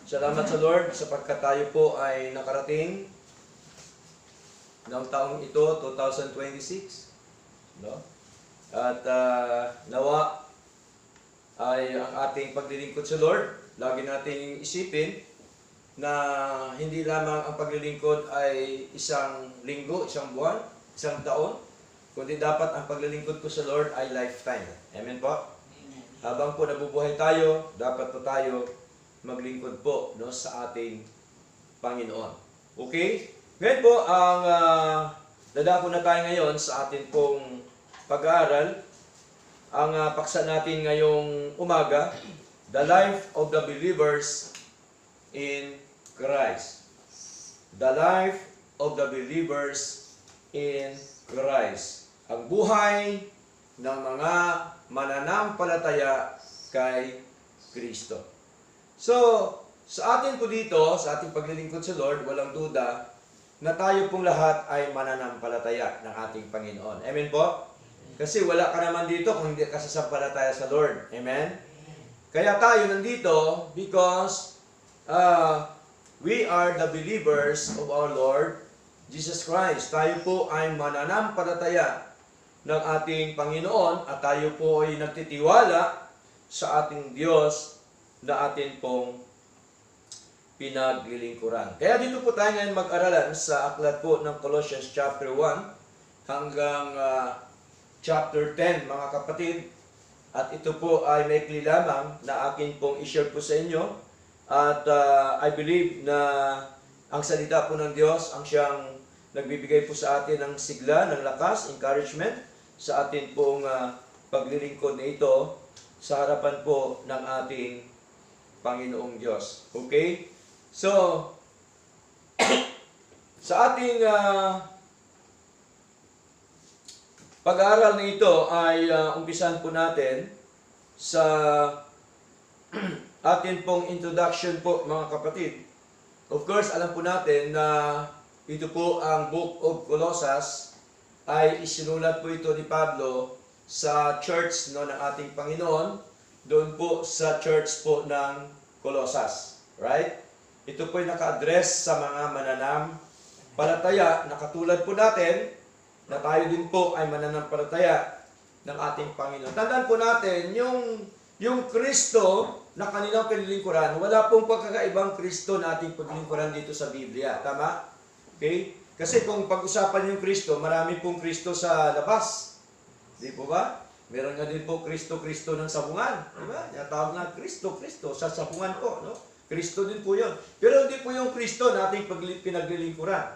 Salamat sa Lord sapagkat tayo po ay nakarating ng taong ito, 2026. No? At nawa ay ang ating paglilingkod sa Lord, lagi nating isipin na hindi lamang ang paglilingkod ay isang linggo, isang buwan, isang taon, kundi dapat ang paglilingkod ko sa Lord ay lifetime. Amen po? Amen. Habang po nabubuhay tayo, dapat po tayo maglingkod po, no, sa ating Panginoon. Okay? Ngayon po, ang dadako na tayo ngayon sa ating pong pag-aaral. Ang paksa natin ngayong umaga, The Life of the Believers in Christ. The Life of the Believers in Christ. Ang buhay ng mga mananampalataya kay Kristo. So, sa atin po dito, sa ating paglilingkod sa Lord, walang duda na tayo pong lahat ay mananampalataya ng ating Panginoon. Amen po? Kasi wala ka naman dito kung hindi ka sasampalataya sa Lord. Amen? Kaya tayo nandito because we are the believers of our Lord Jesus Christ. Tayo po ay mananampalataya ng ating Panginoon at tayo po ay nagtitiwala sa ating Diyos na atin pong pinaglilingkuran. Kaya dito po tayo ngayon mag-aralan sa aklat po ng Colossians chapter 1 hanggang chapter 10, mga kapatid. At ito po ay maikli lamang na akin pong i-share po sa inyo. At I believe na ang salita po ng Diyos ang siyang nagbibigay po sa atin ng sigla, ng lakas, encouragement sa atin pong paglilingkod na ito sa harapan po ng ating Panginoong Diyos. Okay? So, sa ating pag-aaral na ito ay umpisan po natin sa atin pong introduction po, mga kapatid. Of course, alam po natin na ito po ang Book of Colossus ay isinulat po ito ni Pablo sa church, no, ng ating Panginoon, doon po sa church po ng Colossus. Right? Ito po ay naka-address sa mga mananampalataya na katulad po natin na tayo din po ay mananampalataya ng ating Panginoon. Tandaan po natin, yung Kristo na kanilang pinilingkuran, wala pong pagkakaibang Kristo na ating paglingkuran dito sa Biblia. Tama? Okay? Kasi kung pag-usapan yung Kristo, marami pong Kristo sa labas. Di po ba? Meron nga din po Kristo ng sabungan. Di ba? Tawag na Kristo sa sabungan po. No? Kristo din po yun. Pero hindi po yung Kristo na ating pinaglilingkuran.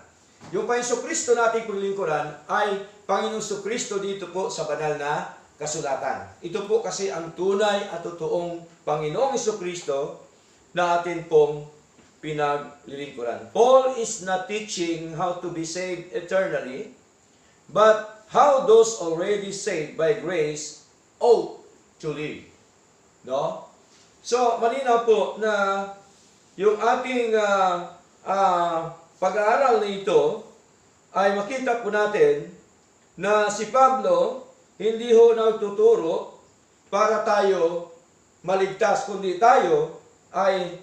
Yung Kristo na ating paglilingkuran ay Panginoong Kristo dito po sa banal na kasulatan. Ito po kasi ang tunay at totoong Panginoong Kristo na atin pong pinaglilingkuran. Paul is not teaching how to be saved eternally, but how those already saved by grace ought to live. No? So, malinaw po na yung ating pag-aaral na ito ay makita po natin na si Pablo hindi ho nagtuturo para tayo maligtas, kundi tayo ay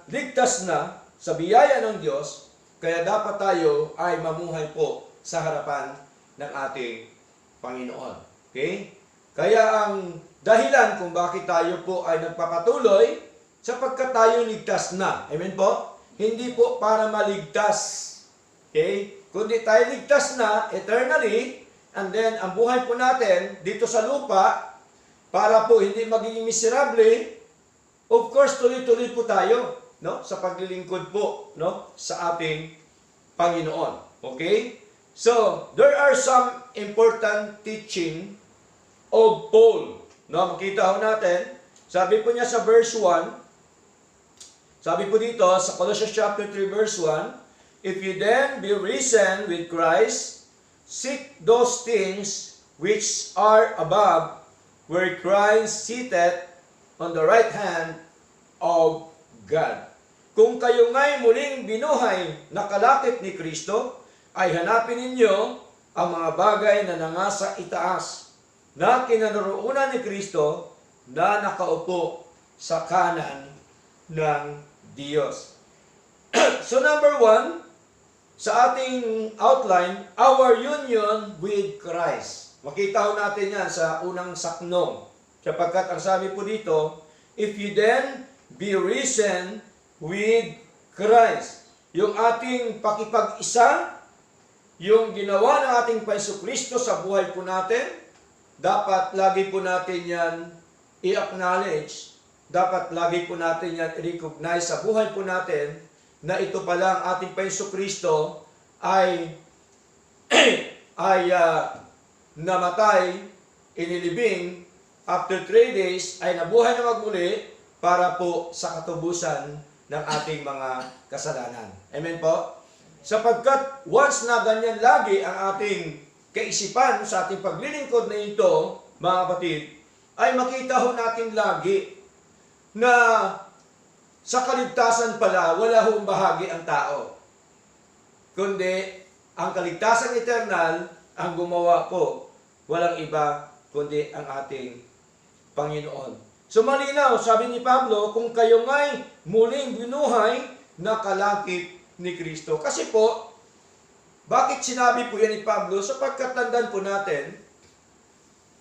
ligtas na sa biyaya ng Diyos, kaya dapat tayo ay mamuhay po sa harapan ng ating Panginoon. Okay? Kaya ang dahilan kung bakit tayo po ay nagpapatuloy, sapagkat tayo ligtas na. Amen po? Hindi po para maligtas. Okay? Kundi tayo ligtas na eternally, and then ang buhay po natin dito sa lupa, para po hindi magiging miserable, of course, tuloy-tuloy po tayo, no, sa paglilingkod po, no, sa ating Panginoon. Okay? So, there are some important teaching of Paul. No, makita ho natin, sabi po niya sa verse 1, sabi po dito sa Colossians chapter 3 verse 1, if you then be risen with Christ, seek those things which are above, where Christ sitteth on the right hand of God. Kung kayo nga'y muling binuhay na kalakip ni Kristo, ay hanapin ninyo ang mga bagay na nangasa itaas, na kinaroroonan ni Kristo na nakaupo sa kanan ng Diyos. So number 1, sa ating outline, our union with Christ. Makita ho natin yan sa unang saknong. Sapagkat ang sabi po dito, if you then be risen with Christ. Yung ating pakipag-isa, yung ginawa ng ating Jesucristo sa buhay po natin, dapat lagi po natin yan i-acknowledge, dapat lagi po natin yan i-recognize sa buhay po natin na ito pala ang ating Jesucristo ay namatay, inilibing, after 3 days ay nabuhay na magmuli para po sa katubusan ng ating mga kasalanan. Amen po? Sapagkat once na ganyan lagi ang ating kaisipan sa ating paglilingkod na ito, mga kapatid, ay makita ho natin lagi na sa kaligtasan pala, wala hong bahagi ang tao. Kundi, ang kaligtasan eternal, ang gumawa po, walang iba, kundi ang ating Panginoon. So malinaw, sabi ni Pablo, kung kayo nga'y muling binuhay, nakalakip ni Kristo. Kasi po, bakit sinabi po yan ni Pablo? Sapagkat tandaan po natin,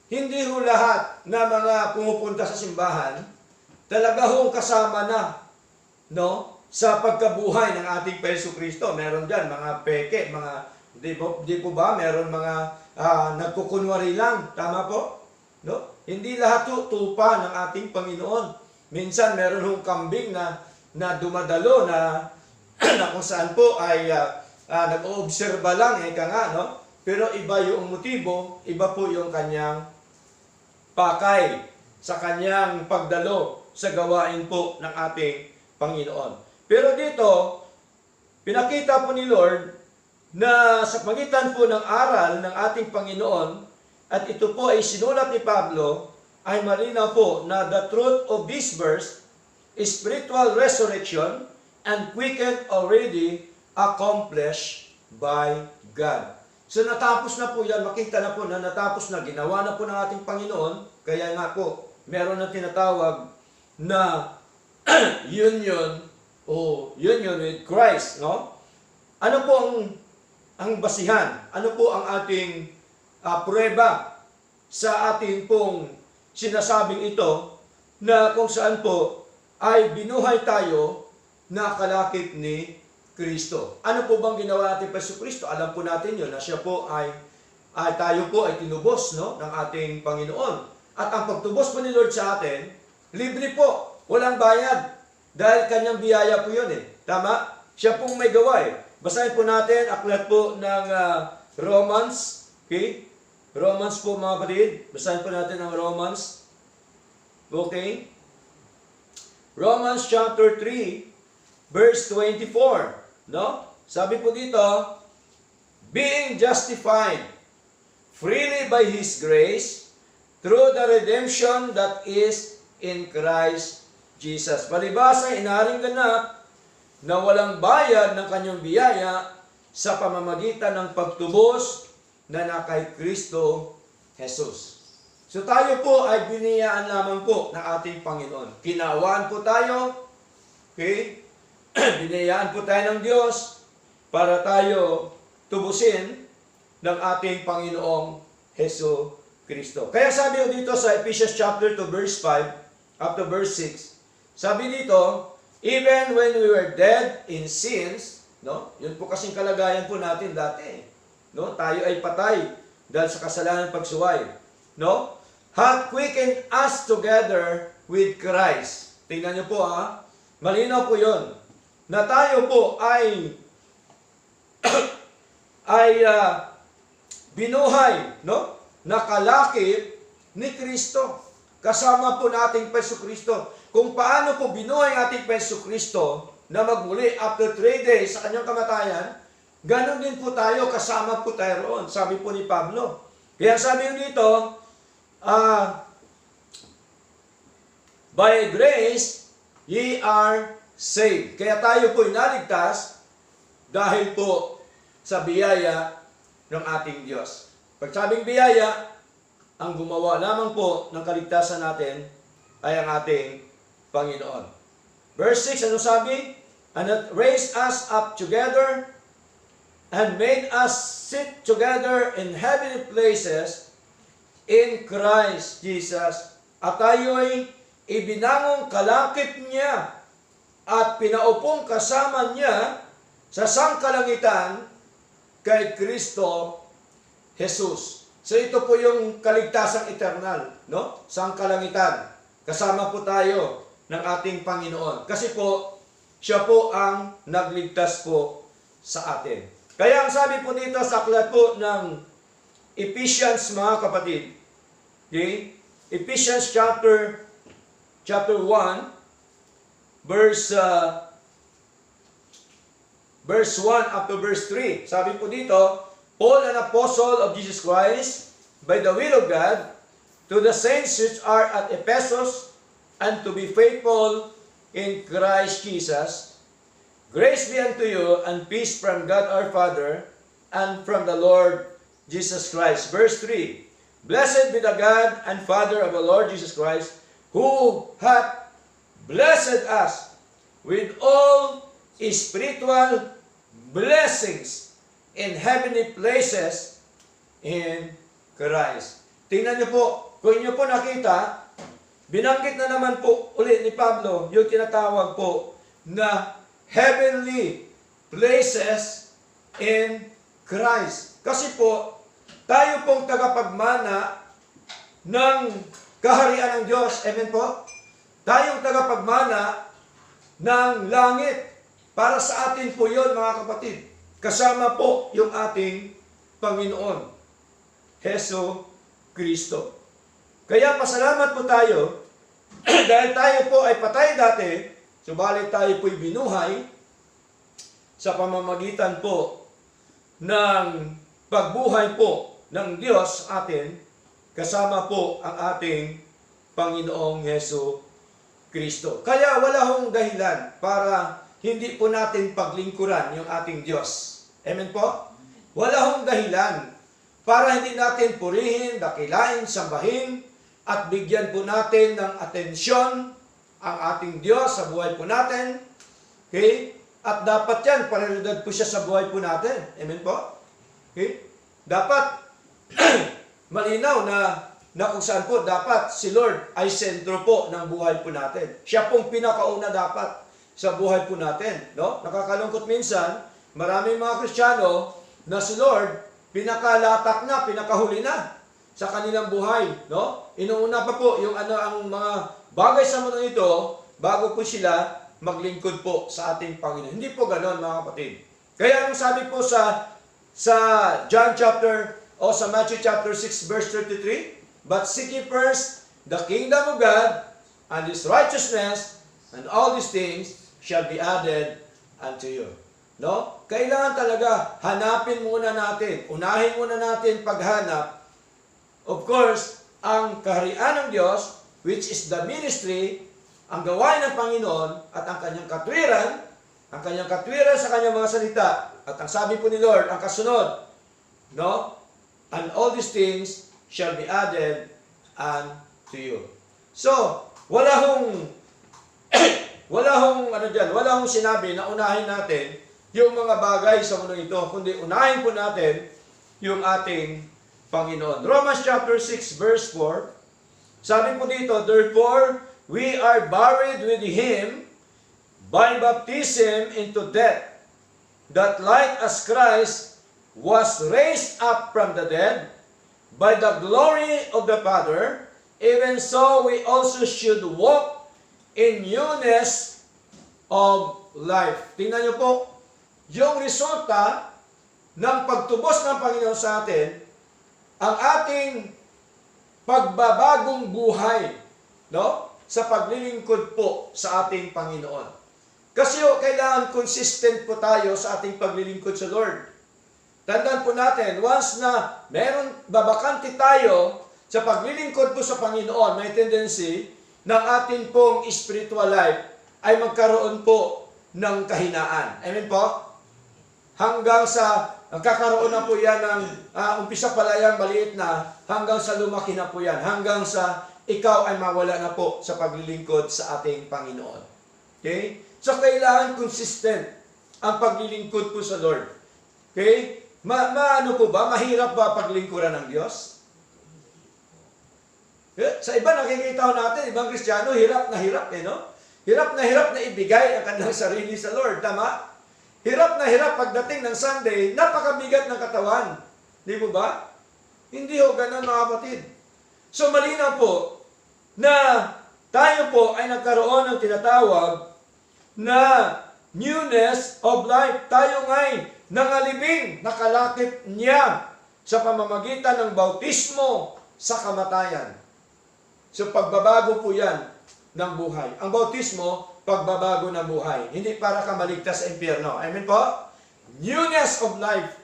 hindi ho lahat na mga pumupunta sa simbahan, talaga hong kasama na, no? Sa pagkabuhay ng ating Jesucristo. Meron dyan mga peke, mga, di po ba, meron mga nagkukunwari lang. Tama po? No? Hindi lahat tupa ng ating Panginoon. Minsan meron hong kambing na dumadalo na na kung saan po ay nag-oobserba lang, no? Pero iba yung motibo, iba po yung kanyang pakay sa kanyang pagdalo sa gawain po ng ating Panginoon. Pero dito, pinakita po ni Lord na sa pagitan po ng aral ng ating Panginoon, at ito po ay sinulat ni Pablo, ay malinaw po na the truth of this verse is spiritual resurrection and quickened already accomplished by God. So natapos na po yan, makita na po na natapos na, ginawa na po ng ating Panginoon, kaya nga po, meron na tinatawag na union with Christ, no? Ano po ang basihan? Ano po ang ating pruweba sa ating pong sinasabing ito na kung saan po ay binuhay tayo na kalakip ni Kristo. Ano po bang ginawa natin pa sa Kristo? Alam po natin yun na siya po tayo po ay tinubos, no, ng ating Panginoon. At ang pagtubos po ni Lord sa atin, libre po, walang bayad. Dahil kanyang biyaya po yun eh. Tama? Siya pong may gawa eh. Basahin po natin, aklat po ng Romans. Okay? Romans po mga kapatid. Basahin po natin ang Romans. Okay? Romans chapter 3, verse 24. No? Sabi po dito, being justified freely by His grace through the redemption that is in Christ Jesus. Palibhasa, inaring ganap na walang bayad ng kanyang biyaya sa pamamagitan ng pagtubos na kay Kristo Jesus. So tayo po ay biniyaan lamang po ng ating Panginoon. Kinawaan po tayo, okay? Biniyaan po tayo ng Diyos para tayo tubusin ng ating Panginoong Hesus Kristo. Kaya sabi ko dito sa Ephesians chapter 2 verse 5 up to verse 6, sabi dito, even when we were dead in sins, no? Yun po kasing kalagayan po natin dati, no? Tayo ay patay dahil sa kasalanan pagsuway, no? Hath quickened us together with Christ. Tingnan niyo po malinaw po 'yon. Na tayo po ay binuhay, no? Nakalakip ni Kristo. Kasama po nating Jesucristo. Kung paano po binuhay ating Jesucristo na magmuli after 3 days sa kanyang kamatayan, ganon din po tayo, kasama po tayo roon. Sabi po ni Pablo. Kaya sabi dito, by grace, ye are saved. Kaya tayo po inaligtas dahil po sa biyaya ng ating Diyos. Pag sabing biyaya, ang gumawa lamang po ng kaligtasan natin ay ang ating Panginoon. Verse 6, ano sabi? And that raised us up together and made us sit together in heavenly places in Christ Jesus. At tayo'y ibinangong kalakip niya at pinaupong kasama niya sa sangkalangitan kay Kristo Jesus. So ito po yung kaligtasang eternal, no? Sangkalangitan. Kasama po tayo ng ating Panginoon. Kasi po, siya po ang nagligtas po sa atin. Kaya ang sabi po dito sa aklat po ng Ephesians, mga kapatid, okay? Ephesians chapter 1, verse 1 up to verse 3. Sabi po dito, Paul, an apostle of Jesus Christ, by the will of God, to the saints which are at Ephesus, and to be faithful in Christ Jesus. Grace be unto you, and peace from God our Father, and from the Lord Jesus Christ. Verse 3, Blessed be the God and Father of the Lord Jesus Christ, who hath blessed us with all spiritual blessings in heavenly places in Christ. Tingnan niyo po, kung niyo po nakita, binanggit na naman po ulit ni Pablo yung tinatawag po na heavenly places in Christ. Kasi po, tayo pong tagapagmana ng kaharian ng Diyos. Amen po? Tayong tagapagmana ng langit. Para sa atin po yun, mga kapatid. Kasama po yung ating Panginoon, Heso Kristo. Kaya pasalamat po tayo dahil tayo po ay patay dati, subalit tayo po'y binuhay sa pamamagitan po ng pagbuhay po ng Diyos sa atin, kasama po ang ating Panginoong Heso Kristo. Kaya wala hong dahilan para hindi po natin paglingkuran yung ating Diyos. Amen po? Wala hong dahilan para hindi natin purihin, dakilain, sambahin, at bigyan po natin ng atensyon ang ating Diyos sa buhay po natin. Okay? At dapat yan, prioridad po siya sa buhay po natin. Amen po? Okay? Dapat malinaw na kung saan po dapat si Lord ay sentro po ng buhay po natin. Siya pong pinakauna dapat sa buhay po natin. No? Nakakalungkot minsan, maraming mga Kristiyano na si Lord pinakalatak na, pinakahuli na sa kanilang buhay, no? Inuuna pa po yung ang mga bagay sa mundo ito bago po sila maglingkod po sa ating Panginoon. Hindi po ganoon, mga kapatid. Kaya anong sabi po sa Matthew chapter 6 verse 33, But seek ye first the kingdom of God and His righteousness, and all these things shall be added unto you. No? Kailangan talaga hanapin muna natin, unahin muna natin paghanap. Of course, ang kaharian ng Diyos, which is the ministry, ang gawain ng Panginoon at ang kanyang katwiran sa kanyang mga salita. At ang sabi po ni Lord, ang kasunod, no? And all these things shall be added unto you. So, wala hong sinabi na unahin natin yung mga bagay sa mundo ito, kundi unahin po natin yung ating Panginoon. Romans chapter 6 verse 4, sabi po dito, Therefore, we are buried with Him by baptism into death, that like as Christ was raised up from the dead by the glory of the Father, even so we also should walk in newness of life. Tingnan niyo po, yung resulta ng pagtubos ng Panginoon sa atin, ang ating pagbabagong buhay, no? Sa paglilingkod po sa ating Panginoon. Kasi kailangan consistent po tayo sa ating paglilingkod sa Lord. Tandaan po natin, once na babakante tayo sa paglilingkod po sa Panginoon, may tendency ng ating pong spiritual life ay magkaroon po ng kahinaan. Amen po? Hanggang sa nagkakaroon na po yan ng umpisa pala yan, maliit na, hanggang sa lumaki na po yan, hanggang sa ikaw ay mawala na po sa paglilingkod sa ating Panginoon. Okay? So, kailangan consistent ang paglilingkod po sa Lord. Okay? Ano po ba? Mahirap ba paglingkuran ng Diyos? Sa iba, nakikita natin, ibang Kristiyano, hirap na no? Hirap na ibigay ang kanilang sarili sa Lord. Tama? Hirap pagdating ng Sunday, napakabigat ng katawan. Di po ba? Hindi ho ganun, mga kapatid. So, malinaw po na tayo po ay nagkaroon ng tinatawag na newness of life. Tayo ngay nangalibing, nakalakip niya sa pamamagitan ng bautismo sa kamatayan. So, pagbabago po yan ng buhay. Ang bautismo, pagbabago ng buhay. Hindi para ka maligtas sa impyerno. Amen po? Newness of life.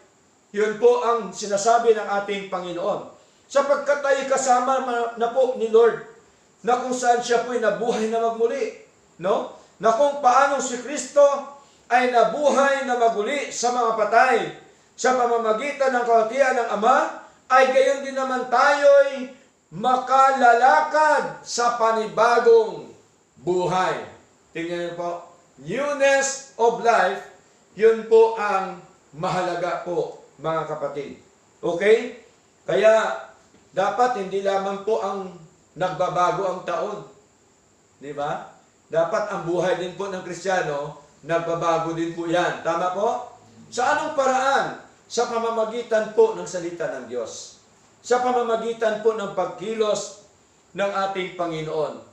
Yun po ang sinasabi ng ating Panginoon. Sapagkat tayo kasama na po ni Lord, na kung saan siya po'y nabuhay na magmuli. No? Na kung paano si Kristo ay nabuhay na maguli sa mga patay sa pamamagitan ng kahatian ng Ama, ay gayon din naman tayo'y makalalakad sa panibagong buhay. Tingnan niyo po, newness of life, yun po ang mahalaga po, mga kapatid. Okay? Kaya, dapat hindi lamang po ang nagbabago ang taon. Di ba? Dapat ang buhay din po ng Kristiyano, nagbabago din po yan. Tama po? Sa anong paraan? Sa pamamagitan po ng salita ng Diyos. Sa pamamagitan po ng pagkilos ng ating Panginoon,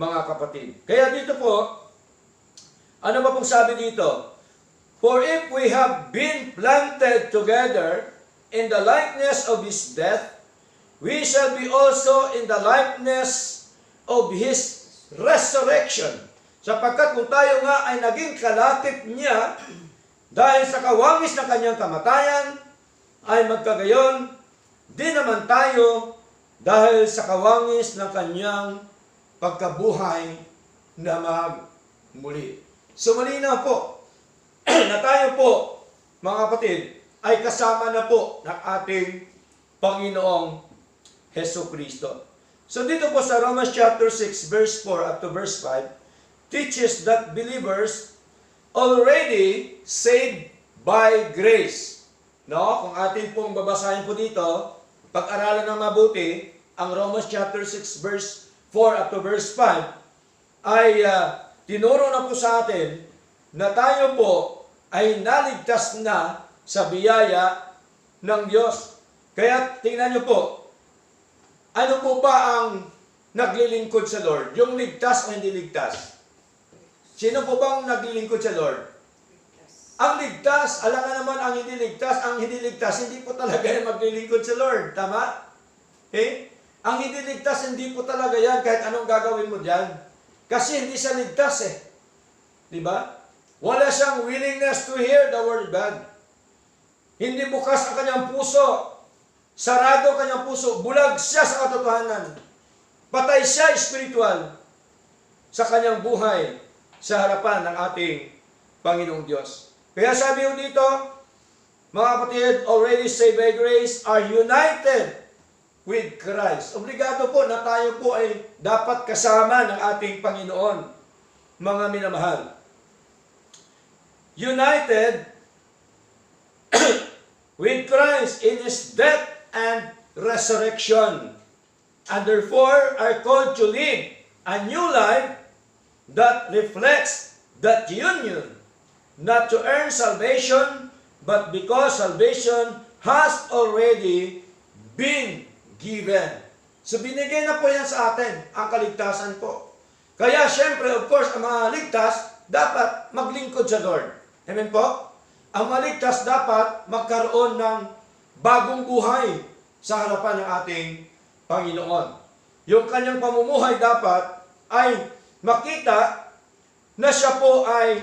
mga kapatid. Kaya dito po, ano ba pong sabi dito? For if we have been planted together in the likeness of His death, we shall be also in the likeness of His resurrection. Sapagkat kung tayo nga ay naging kalakip niya, dahil sa kawangis ng kanyang kamatayan, ay magkagayon, di naman tayo dahil sa kawangis ng kanyang pagkabuhay na magmuli. So malinaw po na tayo po, mga kapatid, ay kasama na po ng ating Panginoong Hesus Kristo. So dito po sa Romans chapter 6 verse 4 up to verse 5 teaches that believers already saved by grace. No, kung atin pong babasahin po dito, pag-aralan ng mabuti, ang Romans chapter 6 verse 4 up to verse 5 ay tinuro na po sa atin na tayo po ay naligtas na sa biyaya ng Diyos. Kaya tingnan niyo po, ano po ba ang naglilingkod sa Lord? Yung ligtas o hindi ligtas? Sino po bang naglilingkod sa Lord? Ang ligtas, alam nga naman ang hindi ligtas, hindi po talaga yan maglilingkod sa Lord. Tama? Okay? Ang hindi ligtas, hindi po talaga yan kahit anong gagawin mo dyan. Kasi hindi siya ligtas eh. Diba? Wala siyang willingness to hear the word of God. Hindi bukas ang kanyang puso. Sarado ang kanyang puso. Bulag siya sa katotohanan. Patay siya spiritual sa kanyang buhay sa harapan ng ating Panginoong Diyos. Kaya sabi ko dito, mga kapatid, already saved by grace, are united with Christ. Obligado po na tayo po ay dapat kasama ng ating Panginoon, mga minamahal. United with Christ in His death and resurrection, and therefore are called to live a new life that reflects that union, not to earn salvation, but because salvation has already been given. So binigay na po yan sa atin, ang kaligtasan po. Kaya syempre, of course, ang mga ligtas, dapat maglingkod sa Lord. Amen po? Ang maligtas dapat magkaroon ng bagong buhay sa harapan ng ating Panginoon. Yung kanyang pamumuhay dapat ay makita na siya po ay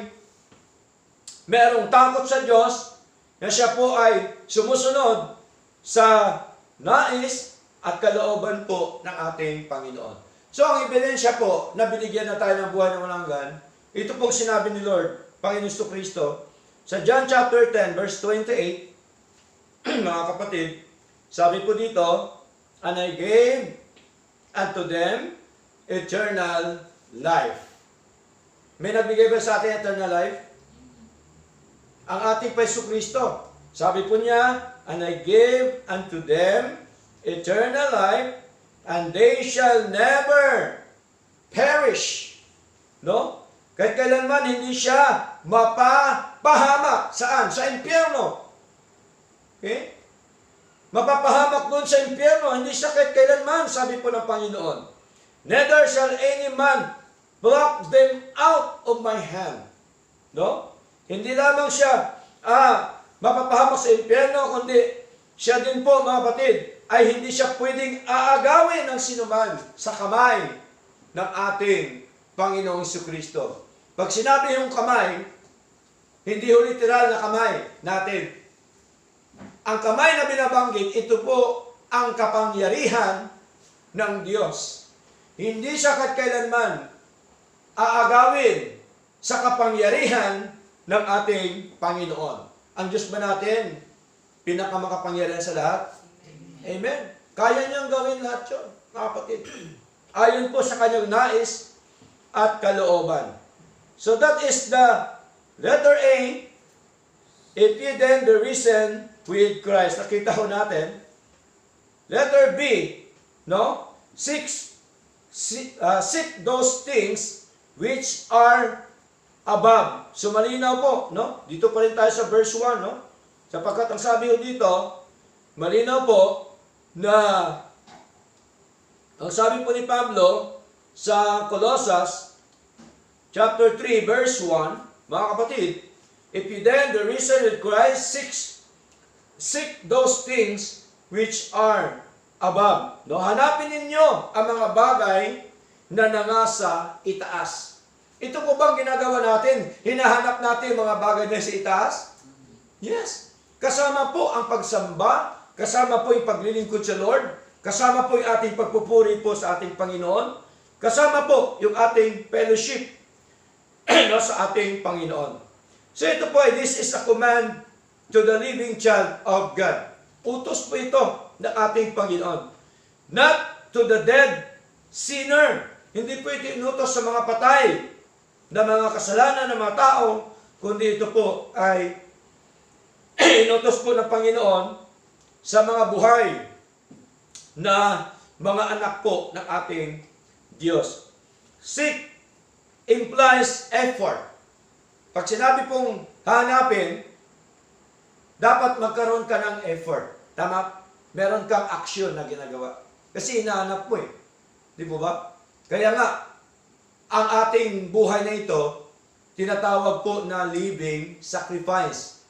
merong takot sa Diyos, na siya po ay sumusunod sa nais at kalooban po ng ating Panginoon. So ang ebidensya po na binigyan na tayo ng buhay ng walang hanggan, ito pong sinabi ni Lord, Panginoon Kristo, sa John chapter 10 verse 28, mga kapatid, sabi po dito, and I gave unto them eternal life. May nagbigay ba sa atin eternal life? Ang ating Paiso Kristo. Sabi po niya, and I give unto them eternal life, and they shall never perish. No? Kahit kailanman hindi siya mapapahamak. Saan? Sa impyerno. Okay? Mapapahamak doon sa impyerno. Hindi siya kahit kailanman, sabi po ng Panginoon. Neither shall any man pluck them out of my hand. No? Hindi lamang siya mapapahamak sa impyerno, kundi siya din po, mga kapatid, ay hindi siya pwedeng aagawin ng sinuman sa kamay ng ating Panginoong Jesucristo. Pag sinabi yung kamay, hindi ho literal na kamay natin. Ang kamay na binabanggit, ito po ang kapangyarihan ng Diyos. Hindi siya kailanman aagawin sa kapangyarihan ng ating Panginoon. Ang Diyos ba natin, pinakamakapangyarihan sa lahat? Amen. Kaya niyang gawin lahat yun, mga kapatid. Ayon po sa kanyang nais at kalooban. So that is the letter A. If ye then the risen with Christ. Nakita ho natin. Letter B, no? Seek those things which are above. So malinaw po, no? Dito pa rin tayo sa verse 1, no? Sapagkat ang sabi ho dito, malinaw po na ang sabi po ni Pablo sa Colossus chapter 3 verse 1, mga kapatid, if you then the risen with Christ, seek those things which are above. No, hanapin ninyo ang mga bagay na nangasa itaas. Ito po bang ginagawa natin? Hinahanap natin mga bagay na sa itaas? Yes. Kasama po ang pagsamba, kasama po yung paglilingkod sa Lord, kasama po yung ating pagpupuri po sa ating Panginoon, kasama po yung ating fellowship sa ating Panginoon. So ito po, this is a command to the living child of God. Utos po ito ng ating Panginoon. Not to the dead sinner. Hindi po ito inutos sa mga patay na mga kasalanan ng mga tao, kundi ito po ay inutos po ng Panginoon sa mga buhay na mga anak po ng ating Diyos. Seek implies effort. Pag sinabi pong hanapin, dapat magkaroon ka ng effort. Tama? Meron kang action na ginagawa. Kasi hinahanap mo eh. Di po ba? Kaya nga, ang ating buhay na ito, tinatawag po na living sacrifice.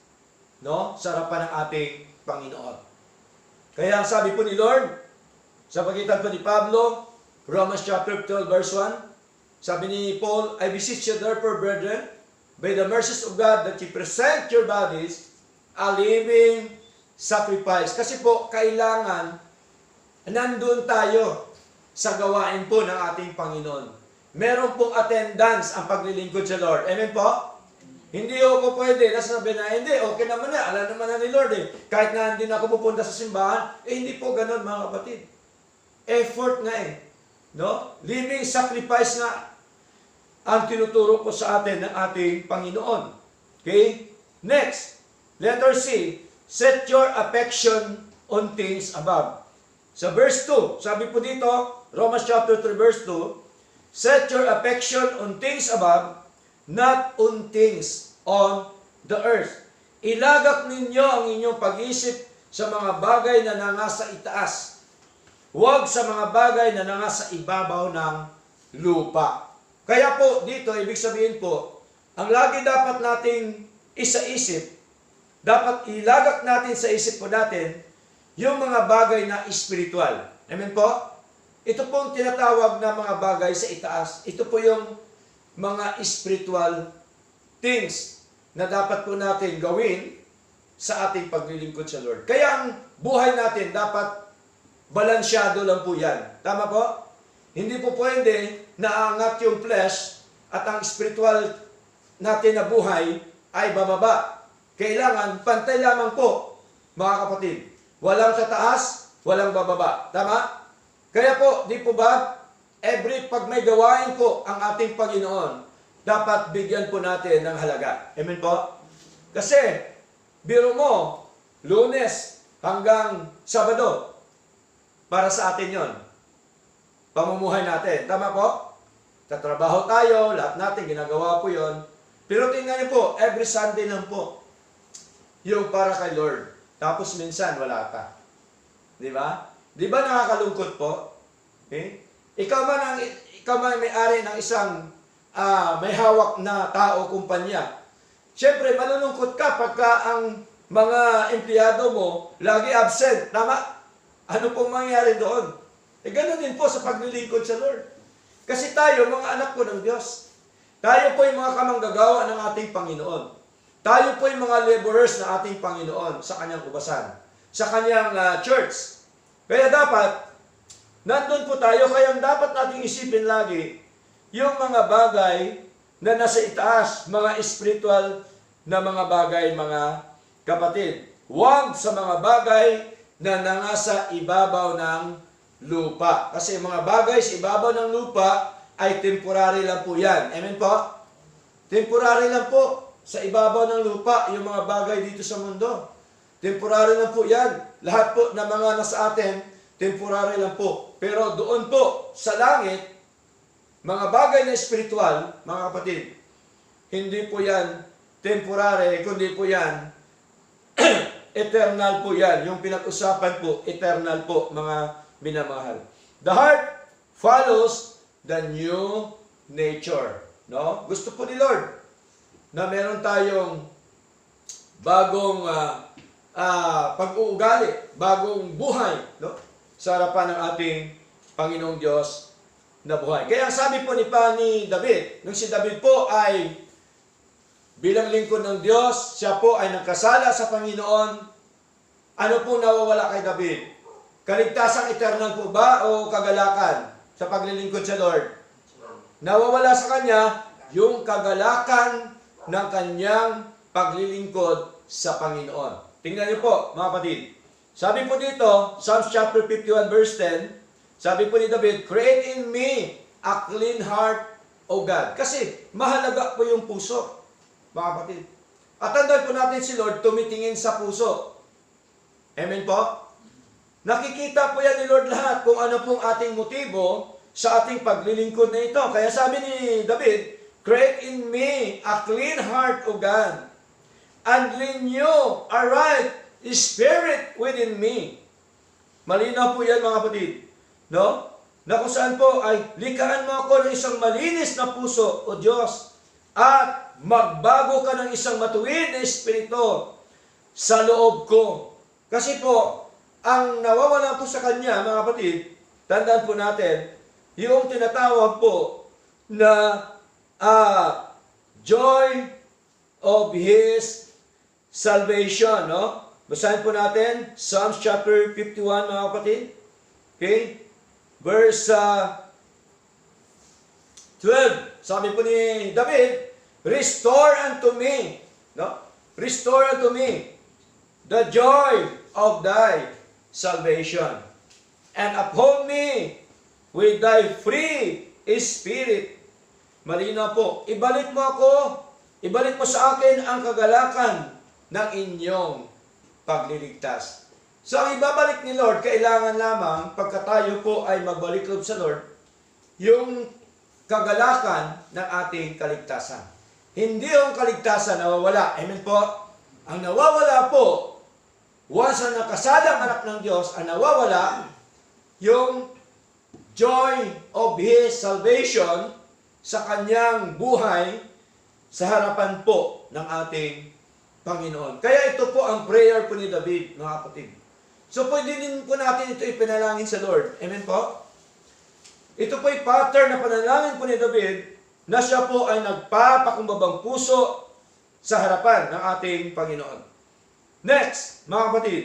No? Sa harapan ng ating Panginoon. Kaya sabi po ni Lord, sa pagitan po ni Pablo, Romans chapter 12 verse 1, sabi ni Paul, I beseech you therefore, brethren, by the mercies of God, that you present your bodies a living sacrifice. Kasi po, kailangan nandun tayo sa gawain po ng ating Panginoon. Meron pong attendance ang paglilingkod sa Lord. Amen po? Hindi ako pwede, nasasabi na, hindi, okay naman na, alam naman na ni Lord eh. Kahit na hindi na ako pupunta sa simbahan, hindi po ganun mga kapatid. Effort nga eh. No? Living sacrifice nga ang tinuturo po sa atin ng ating Panginoon. Okay? Next, letter C, set your affection on things above. Sa verse 2, sabi po dito, Romans chapter 3 verse 2, set your affection on things above, not on things on the earth. Ilagak ninyo ang inyong pag-isip sa mga bagay na nangasa itaas. Huwag sa mga bagay na nangasa ibabaw ng lupa. Kaya po, dito, ibig sabihin po, ang lagi dapat nating isa-isip, dapat ilagak natin sa isip po natin, yung mga bagay na espiritual. Amen po? Ito pong tinatawag na mga bagay sa itaas. Ito po yung mga spiritual things na dapat po natin gawin sa ating paglilingkod sa Lord. Kaya ang buhay natin dapat balansyado lang po yan. Tama po? Hindi po pwede naangat yung flesh at ang spiritual natin na buhay ay bababa. Kailangan pantay lamang po, mga kapatid. Walang sa taas, walang bababa. Tama? Kaya po, di po ba, pag may gawain po ang ating Panginoon, dapat bigyan po natin ng halaga. Amen po? Kasi, biro mo, Lunes hanggang Sabado, para sa atin yon. Pamumuhay natin. Tama po? Tatrabaho tayo, lahat natin, ginagawa po yon. Pero tingnan niyo po, every Sunday lang po, yung para kay Lord. Tapos minsan, wala pa. Di ba? Di ba nakakalungkot po? Okay? Ikaw man may-ari ng isang may hawak na tao, kumpanya. Siyempre, malulungkot ka pagka ang mga empleyado mo lagi absent. Tama? Ano pong mangyayari doon? Ganoon din po sa paglilingkod sa Lord. Kasi tayo, mga anak po ng Diyos. Tayo po yung mga kamanggagawa ng ating Panginoon. Tayo po yung mga laborers ng ating Panginoon sa kanyang ubasan, sa kanyang church. Kaya dapat, nandun po tayo, kaya dapat nating isipin lagi yung mga bagay na nasa itaas, mga spiritual na mga bagay, mga kapatid. Huwag sa mga bagay na nangasa ibabaw ng lupa. Kasi mga bagay sa ibabaw ng lupa ay temporary lang po yan. Amen po? Temporary lang po sa ibabaw ng lupa yung mga bagay dito sa mundo. Temporary lang po yan. Lahat po na mga nasa atin, temporary lang po. Pero doon po sa langit, mga bagay na spiritual, mga kapatid, hindi po yan temporary, kundi po yan eternal po yan. Yung pinag-usapan po, eternal po, mga minamahal. The heart follows the new nature. No? Gusto po ni Lord na meron tayong bagong pag-uugali, bagong buhay, no? Sa harapan ng ating Panginoong Diyos na buhay. Kaya sabi po ni David, nung si David po ay bilang lingkod ng Diyos, siya po ay nagkasala sa Panginoon. Ano po nawawala kay David? Kaligtasang eternal po ba o kagalakan sa paglilingkod sa Lord? Nawawala sa kanya yung kagalakan ng kanyang paglilingkod sa Panginoon. Tingnan niyo po, mga kapatid. Sabi po dito, Psalms chapter 51 verse 10, sabi po ni David, "Create in me a clean heart, O God." Kasi mahalaga po yung puso. Mga kapatid. At tandaan po natin si Lord tumitingin sa puso. Amen po? Nakikita po yan ni Lord lahat kung ano pong ating motibo sa ating paglilingkod na ito. Kaya sabi ni David, "Create in me a clean heart, O God, and renew a right spirit within me." Malinaw po yan, mga kapatid. No? Na kung saan po ay likhaan mo ako ng isang malinis na puso, O Diyos, at magbago ka ng isang matuwid na espiritu sa loob ko. Kasi po, ang nawawala po sa kanya, mga kapatid, tandaan po natin, yung tinatawag po na joy of His salvation. No? Basahin po natin, Psalms chapter 51, mga kapatid. Okay? Verse 12. Sabi po ni David, "Restore unto me," no? "Restore unto me the joy of thy salvation, and uphold me with thy free spirit." Malinaw po, ibalik mo ako, ibalik mo sa akin ang kagalakan ng inyong pagliligtas. So, ang ibabalik ni Lord, kailangan lamang, pagka tayo po ay magbalik loob sa Lord, yung kagalakan ng ating kaligtasan. Hindi yung kaligtasan nawawala. Amen po? Ang nawawala po, once na nakasalang anak ng Diyos, ang nawawala, yung joy of His salvation sa kanyang buhay sa harapan po ng ating Panginoon. Kaya ito po ang prayer po ni David, mga kapatid. So pwede din po natin ito ipinalangin sa Lord. Amen po? Ito po ay pattern na panalangin po ni David na siya po ay nagpapakumbabang puso sa harapan ng ating Panginoon. Next, mga kapatid,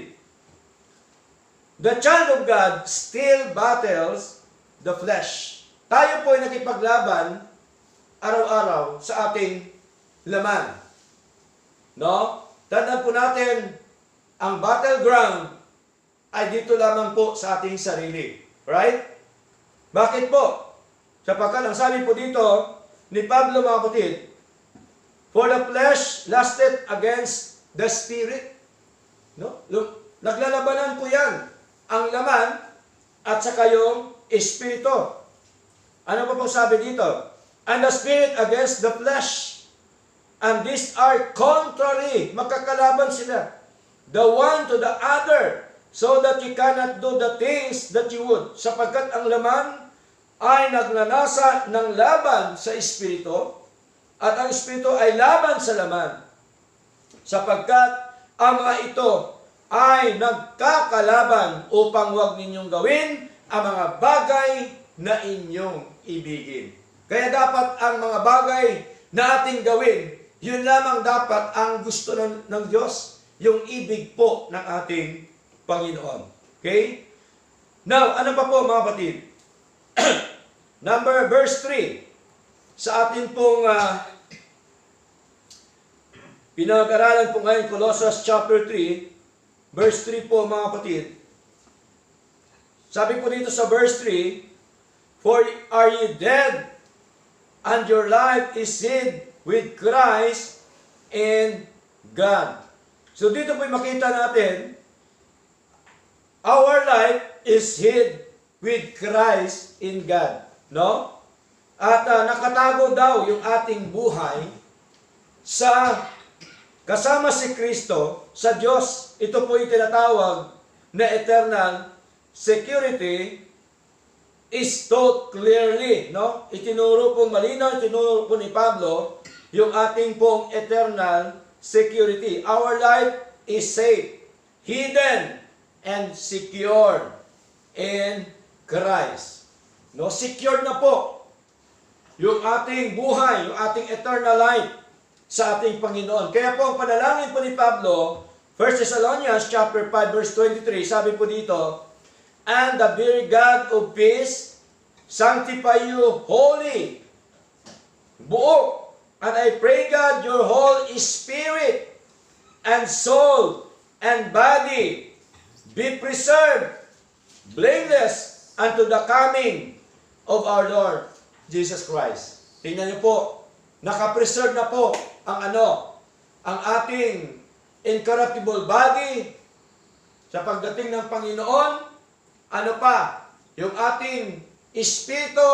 the child of God still battles the flesh. Tayo po ay nakipaglaban araw-araw sa ating laman. No? Tandaan po natin, ang battleground ay dito lamang po sa ating sarili. Right? Bakit po? Sapagkat ang sabi po dito ni Pablo, mga kapatid, for the flesh lusted against the spirit. No? Naglalabanan po yan. Ang laman at saka yung espiritu. Ano pa pong sabi dito? And the spirit against the flesh. And these are contrary. Magkakalaban sila. The one to the other. So that you cannot do the things that you would. Sapagkat ang laman ay nagnanasa ng laban sa espiritu. At ang espiritu ay laban sa laman. Sapagkat ang mga ito ay nagkakalaban upang huwag ninyong gawin ang mga bagay na inyong ibigin. Kaya dapat ang mga bagay na ating gawin, yun lamang dapat ang gusto ng Diyos, yung ibig po ng ating Panginoon. Okay? Now, ano pa po mga kapatid? Verse 3. Sa atin pong pinag-aralan po ngayon, Colossians chapter 3, verse 3 po mga kapatid. Sabi po dito sa verse 3, for are ye dead, and your life is hid with Christ in God. So dito po makita natin, our life is hid with Christ in God. No? At nakatago daw yung ating buhay sa kasama si Kristo sa Diyos. Ito po yung tinatawag na eternal security is taught clearly. No? Itinuro po malinaw, itinuro po ni Pablo yung ating pong eternal security. Our life is safe, hidden, and secure in Christ. No, secure na po yung ating buhay, yung ating eternal life sa ating Panginoon. Kaya po ang panalangin po ni Pablo, 1 Thessalonians chapter 5 verse 23, sabi po dito, and the very God of peace sanctify you wholly, buo, and I pray God your whole spirit and soul and body be preserved blameless unto the coming of our Lord Jesus Christ. Tingnan niyo po, nakapreserve na po ang ang ating incorruptible body sa pagdating ng Panginoon. Ano pa? Yung ating espiritu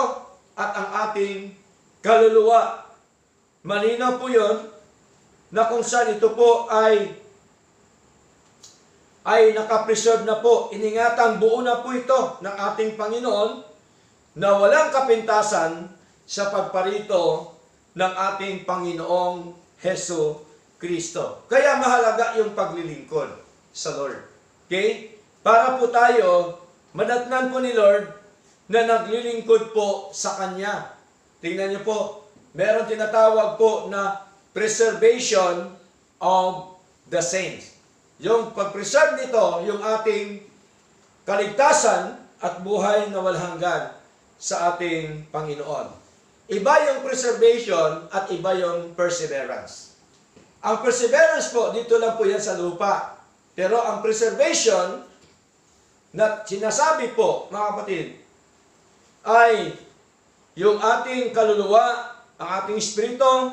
at ang ating kaluluwa. Malinaw po yun na kung saan ito po ay nakapreserve na po. Iningatang buo na po ito ng ating Panginoon na walang kapintasan sa pagparito ng ating Panginoong Hesu Kristo. Kaya mahalaga yung paglilingkod sa Lord. Okay? Para po tayo, madatnan po ni Lord na naglilingkod po sa Kanya. Tingnan niyo po, meron tinatawag po na preservation of the saints. Yung pag-preserve nito, yung ating kaligtasan at buhay na walang hanggan sa ating Panginoon. Iba yung preservation at iba yung perseverance. Ang perseverance po, dito lang po yan sa lupa. Pero ang preservation na sinasabi po, mga kapatid, ay yung ating kaluluwa, ang ating espiritu,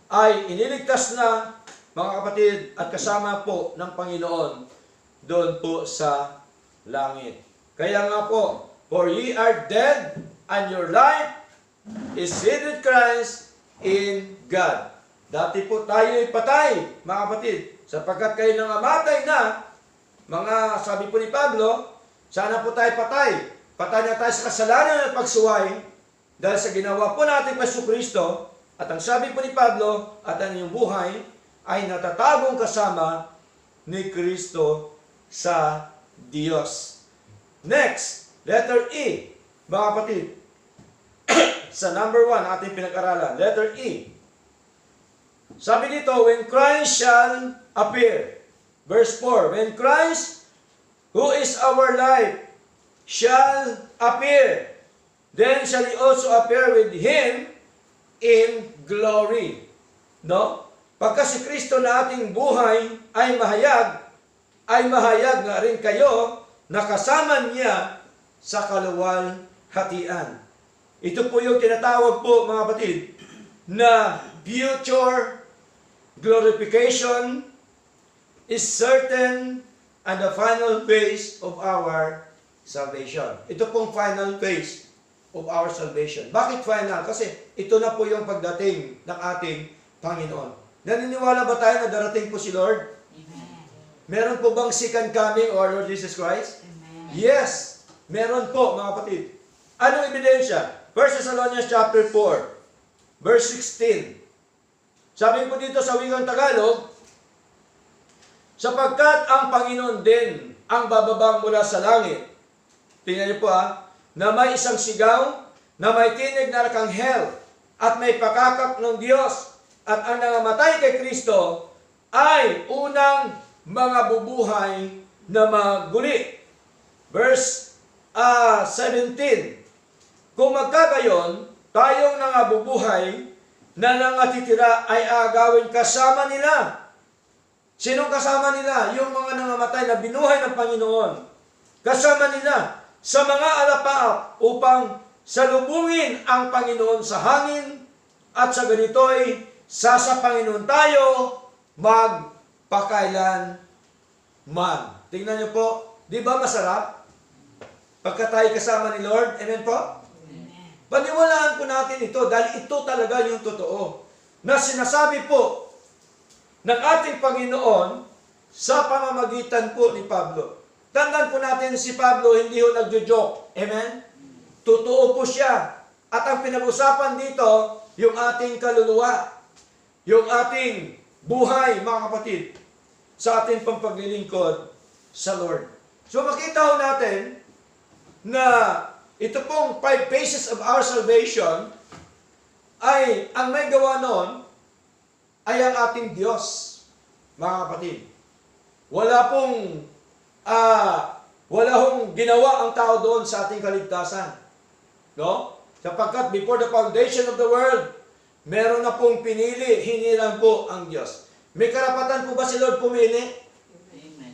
ay iniligtas na, mga kapatid, at kasama po ng Panginoon doon po sa langit. Kaya nga po, for ye are dead, and your life is hid with Christ in God. Dati po tayo ay patay, mga kapatid, sapagkat kayo nangamatay na, sabi po ni Pablo, sana po tayo patay. Patay na tayo sa kasalanan at pagsuway, dahil sa ginawa po natin kay Kristo, at ang sabi po ni Pablo, at ang iyong buhay, ay natatagong kasama ni Kristo sa Diyos. Next, letter E, mga kapatid. Sa number 1, ating pinag-aralan. Letter E. Sabi dito, when Christ shall appear. Verse 4, when Christ, who is our life, shall appear, then shall he also appear with Him in glory. No? Pagka si Kristo na ating buhay ay mahayag nga rin kayo na kasama niya sa kaluwalhatian. Ito po yung tinatawag po, mga kapatid, na future glorification is certain and the final phase of our salvation. Ito pong final phase of our salvation. Bakit final? Kasi ito na po yung pagdating ng ating Panginoon. Naniniwala ba tayo na darating po si Lord? Amen. Meron po bang second coming of our Lord Jesus Christ? Amen. Yes! Meron po, mga kapatid. Anong ebidensya? 1 Thessalonians chapter 4, verse 16. Sabi po dito sa wikang Tagalog, sapagkat ang Panginoon din ang bababang mula sa langit. Tingnan niyo po na may isang sigaw, na may tinig na arkanghel, at may pakakak ng Diyos, at ang nangamatay kay Kristo ay unang mga bubuhay na maguli. Verse 17. Kung magkagayon, tayong nangabubuhay na nangatitira ay agawin kasama nila. Sinong kasama nila? Yung mga nangamatay na binuhay ng Panginoon. Kasama nila sa mga alapaap upang salubungin ang Panginoon sa hangin, at sa ganito'y sa Panginoon tayo magpakailan man. Tingnan niyo po, di ba masarap? Pagka tayo kasama ni Lord, amen po? Amen. Paniwalaan po natin ito dahil ito talaga yung totoo na sinasabi po ng ating Panginoon sa pamamagitan po ni Pablo. Tandaan po natin si Pablo hindi ho nagjo-joke. Amen? Totoo po siya. At ang pinag-usapan dito, yung ating kaluluwa, yung ating buhay, mga kapatid, sa ating pampaglilingkod sa Lord. So makita ho natin na ito pong 5 phases of our salvation ay ang may gawa noon ay ang ating Diyos, mga kapatid. Wala hong ginawa ang tao doon sa ating kaligtasan. No? Sapagkat before the foundation of the world, meron na pong pinili, hinilang po ang Diyos. May karapatan po ba si Lord pumili? Amen.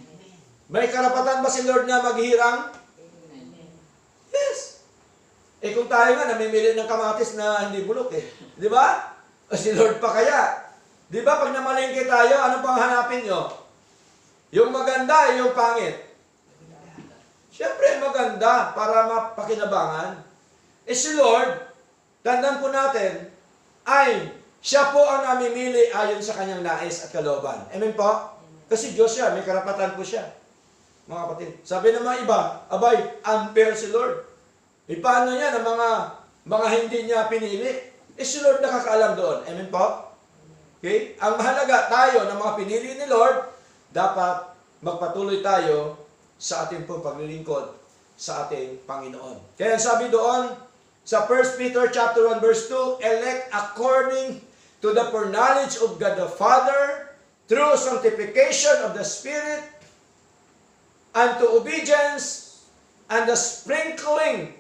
May karapatan ba si Lord na maghirang? Amen. Yes. Kung tayo nga, namimili ng kamatis na hindi bulok Di ba? O si Lord pa kaya? Di ba, pag namalengke tayo, anong pang hanapin nyo? Yung maganda, yung pangit. Siyempre, maganda para mapakinabangan. Si Lord, tandaan po natin, ay siya po ang namimili ayon sa kanyang nais at kalooban. Amen po? Kasi Diyos siya, may karapatan po siya. Mga kapatid. Sabi ng mga iba, abay, unfair si Lord. Paano niya ng mga hindi niya pinili? Si Lord nakakaalam doon. Amen po? Okay? Ang mahalaga tayo ng mga pinili ni Lord, dapat magpatuloy tayo sa ating pong paglilingkod sa ating Panginoon. Kaya sabi doon sa 1 Peter chapter 1 verse 2, elect according to the foreknowledge of God the Father through sanctification of the Spirit unto obedience and the sprinkling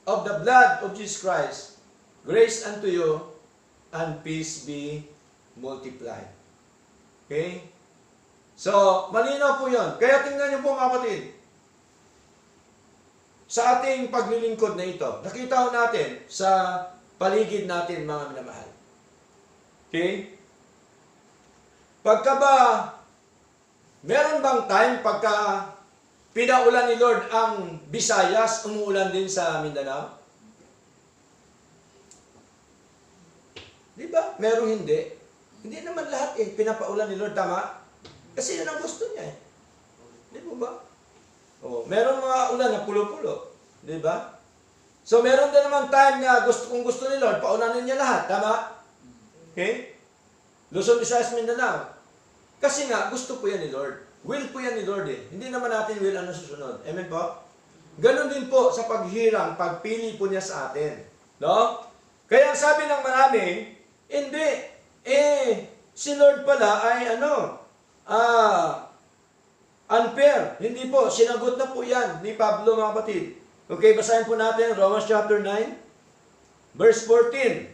of the blood of Jesus Christ. Grace unto you and peace be multiplied. Okay? So, malinaw po yun. Kaya tingnan niyo po mga kapatid. Sa ating paglilingkod na ito, nakita ho natin sa paligid natin mga minamahal. Okay? Pagka ba, meron bang time pagka pinaulan ni Lord ang Visayas, umuulan din sa Mindanao? Di ba? Meron hindi. Hindi naman lahat pinapaulan ni Lord, tama? Kasi yun ang gusto niya Di ba? Meron mga ulan na pulo-pulo. Di ba? So, meron din naman time na kung gusto ni Lord, paunanin niya lahat. Tama? Okay? Luzon, Visayas, Mindanao. Kasi nga, gusto po yan ni Lord. Will po yan ni Lord Hindi naman natin will ano susunod. Amen po? Ganon din po sa paghirang, pagpili po niya sa atin. No? Kaya sabi ng marami, hindi. Si Lord pala ay unfair. Hindi po. Sinagot na po yan ni Pablo, mga kapatid. Okay, basahin po natin Romans chapter 9, verse 14.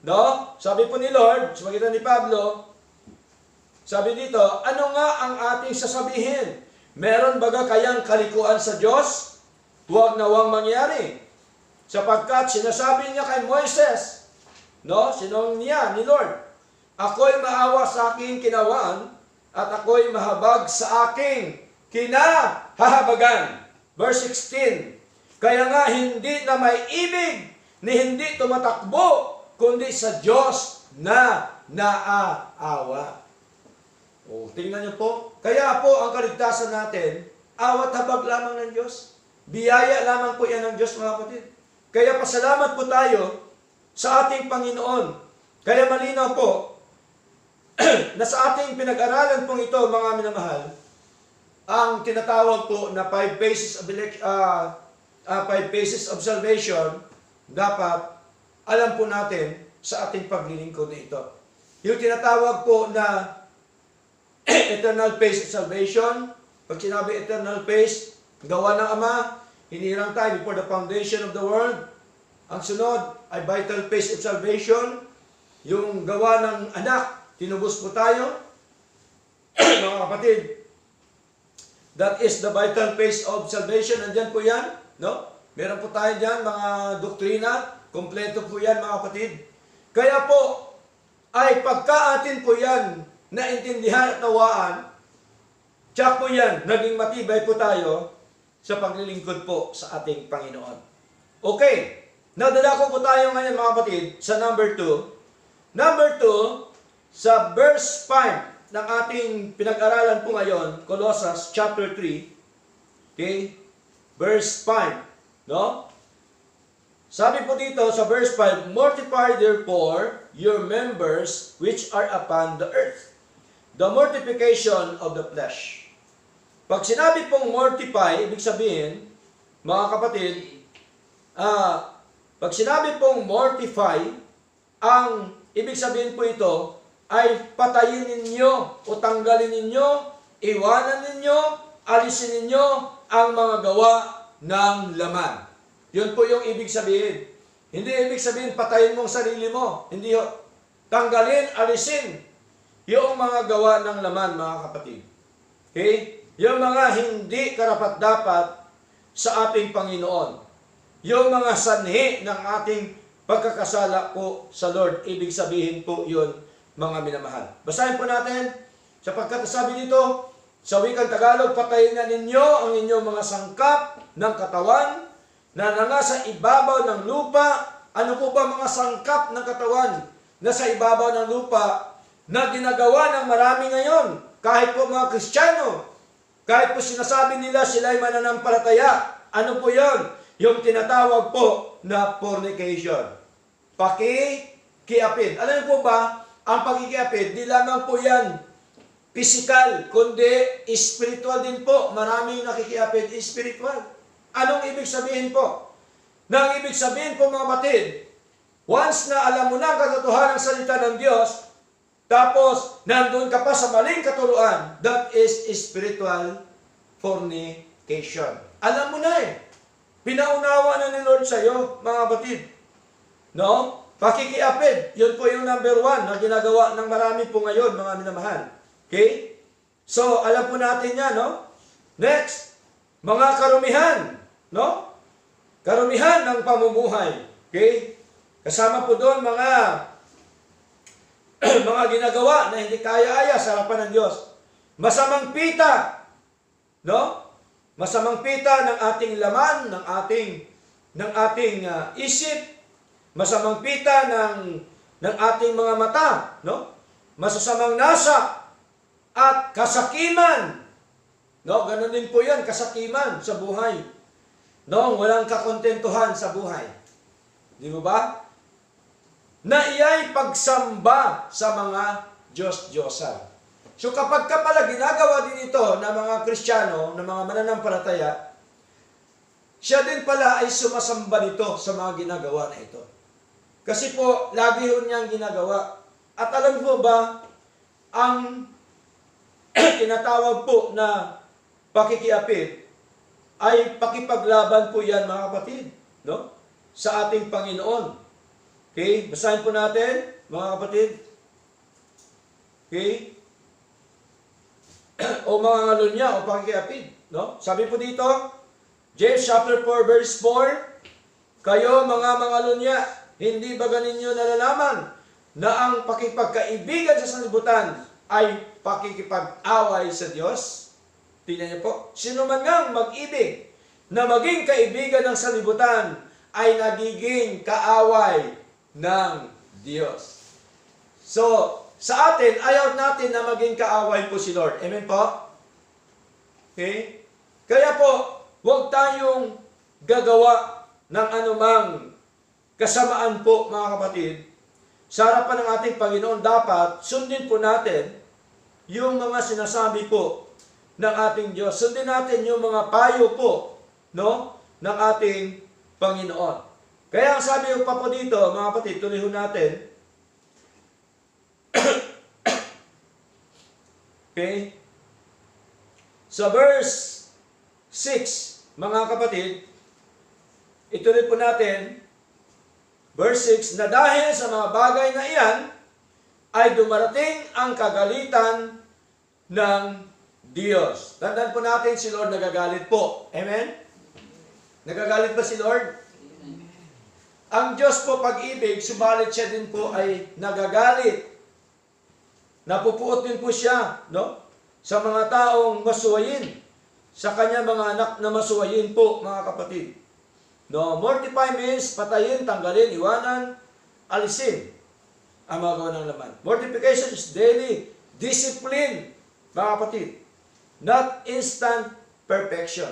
No? Sabi po ni Lord, sa magitan ni Pablo, sabi dito, ano nga ang ating sasabihin? Meron baga kayang kalikuan sa Diyos? Huwag nawang mangyari. Sapagkat sinasabi niya kay Moises, no, sinong niya ni Lord, ako'y maawa sa aking kinawaan at ako'y mahabag sa aking kinahahabagan. Verse 16, kaya nga hindi na may ibig ni hindi tumatakbo, kundi sa Diyos na naaawa. O, tingnan niyo po. Kaya po ang kaligtasan natin, awat habag lamang ng Diyos. Biyaya lamang po yan ng Diyos, mga kapatid. Kaya pasalamat po tayo sa ating Panginoon. Kaya malinaw po na sa ating pinag-aralan pong ito, mga minamahal, ang tinatawag po na 5 phases of salvation, dapat alam po natin sa ating paglilingkod na ito. Yung tinatawag po na eternal phase of salvation, pag sinabi eternal phase, gawa ng Ama, hinirang tayo before the foundation of the world. Ang sunod ay vital phase of salvation, yung gawa ng anak, tinubos po tayo. Mga kapatid, that is the vital phase of salvation. Andyan po yan, no? Meron po tayo dyan, mga doktrina, kompleto po yan, mga kapatid. Kaya po, ay pagka atin po yan naintindihan at nawaan, tsak po yan, naging matibay po tayo sa paglilingkod po sa ating Panginoon. Okay, nadala ko po tayo ngayon, mga kapatid, sa number 2. Number 2, sa verse 5 ng ating pinag-aralan po ngayon, Colossus chapter 3, okay, verse 5, no? Sabi po dito sa verse 5, mortify therefore your members which are upon the earth, the mortification of the flesh. Pag sinabi pong mortify, ibig sabihin, mga kapatid, pag sinabi pong mortify, ang ibig sabihin po ito ay patayin ninyo o tanggalin ninyo, iwanan ninyo, alisin ninyo ang mga gawa ng laman. Yun po yung ibig sabihin. Hindi ibig sabihin patayin mong sarili mo. Hindi yun. Tanggalin, alisin yung mga gawa ng laman, mga kapatid. Okay? Yung mga hindi karapat-dapat sa ating Panginoon. Yung mga sanhi ng ating pagkakasala po sa Lord. Ibig sabihin po yun, mga minamahal. Basahin po natin, sapagkat sabi dito, sa wikang Tagalog, patayin na ninyo ang inyong mga sangkap ng katawan na nasa ibabaw ng lupa. Ano po ba mga sangkap ng katawan na sa ibabaw ng lupa na ginagawa ng marami ngayon? Kahit po mga Kristiyano, kahit po sinasabi nila sila'y mananampalataya. Ano po yon? Yung tinatawag po na fornication. Pakikiapid. Alam po ba, ang pakikiapid, di lamang po yan physical, kundi spiritual din po. Maraming nakikiapid spiritual. Anong ibig sabihin po? Nang ibig sabihin po, mga kapatid, once na alam mo na ang katotohanan ng salita ng Diyos, tapos nandun ka pa sa maling katuruan, that is spiritual fornication. Alam mo na eh. Pinaunawa na ni Lord sa iyo, mga kapatid. No? Pakikiapid. Yun po yung number 1 na ginagawa ng marami po ngayon, mga minamahal. Okay? So, alam po natin yan, no? Next, mga karumihan. No? Karumihan ng pamumuhay. Okay? Kasama po doon mga mga ginagawa na hindi kaya-aya sa harapan ng Diyos. Masamang pita. No? Masamang pita ng ating laman, ng ating isip. Masamang pita ng ating mga mata, no? Masasamang nasa at kasakiman. No, ganun din po 'yan, kasakiman sa buhay. No, walang kakontentuhan sa buhay. Di ba? Na iya'y pagsamba sa mga Diyos-Diyosan. So kapag ka pala ginagawa din ito ng mga Kristiyano, ng mga mananampalataya, siya din pala ay sumasamba nito sa mga ginagawa na ito. Kasi po, lagi ho niyang ginagawa. At alam mo ba, ang tinatawag po na pakikiapid, ay pakipaglaban po yan, mga kapatid, no? Sa ating Panginoon. Okay? Basahin po natin, mga kapatid. Okay? O mga ngalunya, o pakikiapid, no? Sabi po dito, James chapter 4, verse 4, Kayo mga lunya, hindi ba ganinyo nalalaman na ang pakipagkaibigan sa sanlibutan ay pakikipag-away sa Diyos? Tingnan niyo po, sino man ngang mag-ibig na maging kaibigan ng sanlibutan ay nagiging kaaway ng Diyos. So, sa atin, ayaw natin na maging kaaway po si Lord. Amen po? Okay? Kaya po, huwag tayong gagawa ng anumang kasamaan po, mga kapatid. Sa harapan ng ating Panginoon, dapat sundin po natin yung mga sinasabi po ng ating Diyos. Sundin natin yung mga payo po, no, ng ating Panginoon. Kaya ang sabi ko pa po dito, mga kapatid, tuloy ho natin. Okay? Sa verse 6, mga kapatid, ituloy po natin, verse 6, na dahil sa mga bagay na iyan, ay dumarating ang kagalitan ng Diyos. Tandaan po natin, si Lord nagagalit po. Amen? Nagagalit ba si Lord? Ang Diyos po pag-ibig, subalit siya din po ay nagagalit. Napupuot din po siya, no? Sa mga taong masuwayin. Sa kanya mga anak na masuwayin po, mga kapatid. No, mortify means patayin, tanggalin, iwanan, alisin ang mga gawa ng laman. Mortification is daily discipline, mga kapatid. Not instant perfection.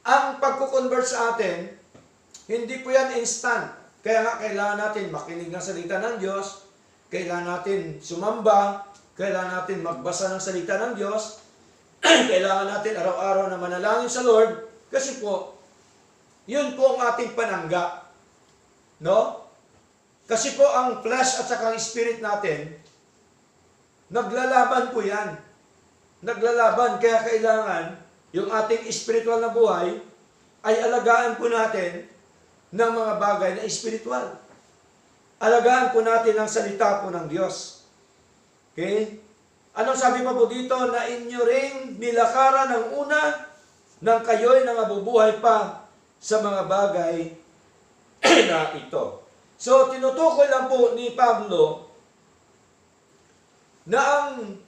Ang pagkukonvert sa atin, hindi po yan instant. Kaya nga kailangan natin makinig ng salita ng Diyos, kailangan natin sumamba, kailangan natin magbasa ng salita ng Diyos, kailangan natin araw-araw na manalangin sa Lord, kasi po, yun po ang ating panangga. No? Kasi po ang flesh at saka ang spirit natin, naglalaban po yan. Naglalaban, kaya kailangan yung ating spiritual na buhay ay alagaan po natin ng mga bagay na spiritual. Alagaan po natin ang salita po ng Diyos. Okay? Anong sabi pa po dito? Na inyo ring nilakaran ng una nang kayo'y nangabubuhay pa sa mga bagay na ito. So, tinutukoy lang po ni Pablo na ang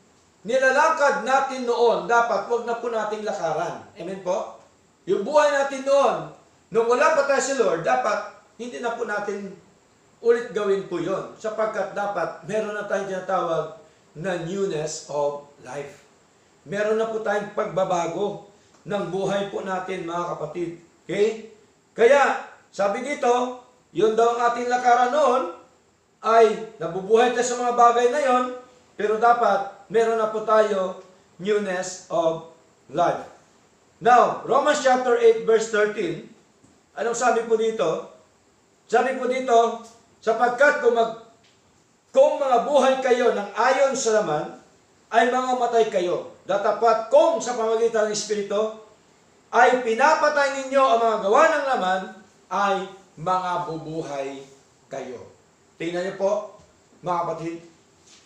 nilalakad natin noon, dapat wag na po nating lakaran. Amen po? Yung buhay natin noon, nung wala pa tayo si Lord, dapat hindi na po natin ulit gawin po yun. Sapagkat dapat meron na tayong tinatawag na newness of life. Meron na po tayong pagbabago ng buhay po natin, mga kapatid. Okay? Kaya, sabi dito, yun daw ang ating lakaran noon, ay nabubuhay tayo sa mga bagay na yon, pero dapat meron na po tayo newness of life. Now, Romans chapter 8 verse 13, anong sabi po dito? Sabi po dito, sapagkat kung mga buhay kayo ng ayon sa laman, ay mga matay kayo. Datapat kung sa pamamagitan ng Espiritu, ay pinapatay ninyo ang mga gawa ng laman, ay mga bubuhay kayo. Tingnan niyo po, mga kapatid.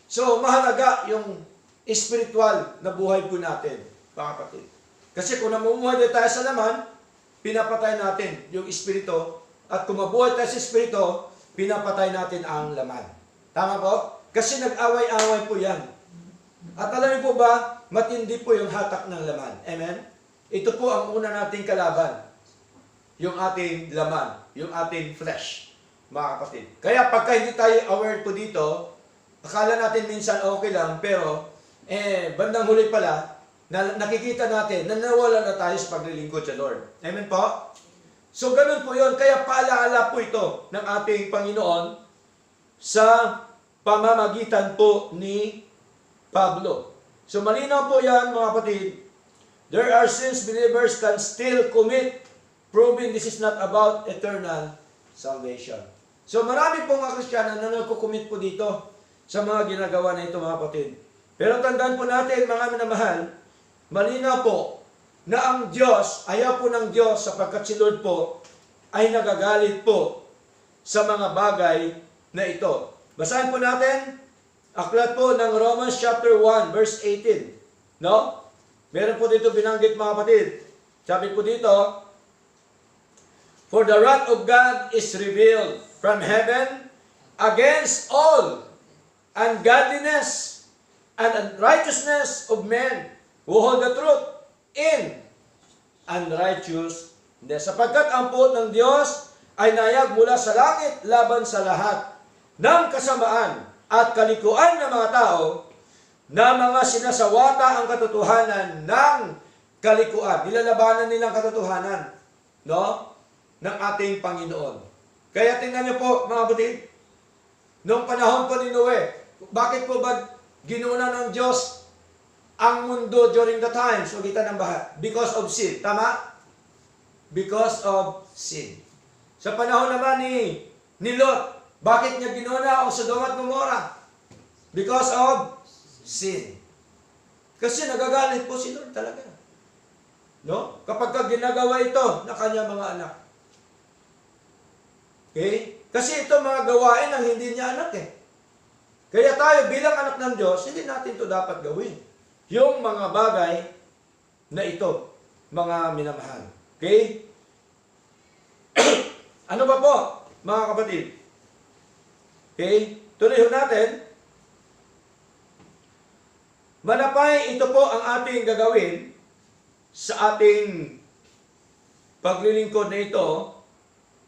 So, mahalaga yung spiritual na buhay po natin, mga kapatid. Kasi kung namumuhay tayo sa laman, pinapatay natin yung Espiritu. At kung mabuhay tayo sa Espiritu, pinapatay natin ang laman. Tama po? Kasi nag-away-away po yan. At alam niyo po ba, matindi po yung hatak ng laman. Amen? Ito po ang una nating kalaban. Yung ating laman, yung ating flesh, mga kapatid. Kaya pagka hindi tayo aware po dito, akala natin minsan okay lang, pero bandang huli pala, nakikita natin na nawala na tayo sa paglilingkod sa Lord. Amen po? So ganun po yun. Kaya paalaala po ito ng ating Panginoon sa pamamagitan po ni Pablo. So malinaw po yan, mga kapatid. There are sins believers can still commit, proving this is not about eternal salvation. So marami po mga Kristiyano na nagkukumit po dito sa mga ginagawa na ito, mga kapatid. Pero tandaan po natin, mga minamahal, malinaw po na ang Diyos, ayaw po ng Diyos sapagkat si Lord po ay nagagalit po sa mga bagay na ito. Basahin po natin, aklat po ng Romans chapter 1, verse 18. No? Meron po dito binanggit, mga kapatid. Sabi po dito, For the wrath of God is revealed from heaven against all ungodliness and unrighteousness of men who hold the truth in unrighteousness. Sapagkat ang puot ng Diyos ay nayag mula sa langit laban sa lahat ng kasamaan at kalikuan ng mga tao na mga sinasawata ang katotohanan ng kalikuan. Nilalabanan nilang katotohanan, no? Ng ating Panginoon. Kaya tingnan niyo po, mga kapatid, noong panahon po ni Noe, bakit po ba ginuna ng Diyos ang mundo during the times o kita ng baha? Because of sin. Tama? Because of sin. Sa panahon naman ni Lot, bakit niya ginuna ang Sodom at Gomorrah? Because of sin. Kasi nagagalit po si Lord talaga. No? Kapag ginagawa ito na kanyang mga anak. Okay? Kasi ito mga gawain ang hindi niya anak eh. Kaya tayo bilang anak ng Diyos, hindi natin ito dapat gawin. Yung mga bagay na ito, mga minamahal. Okay? Ano ba po, mga kapatid? Okay? Tuloy natin. Manapay, ito po ang ating gagawin sa ating paglilingkod na ito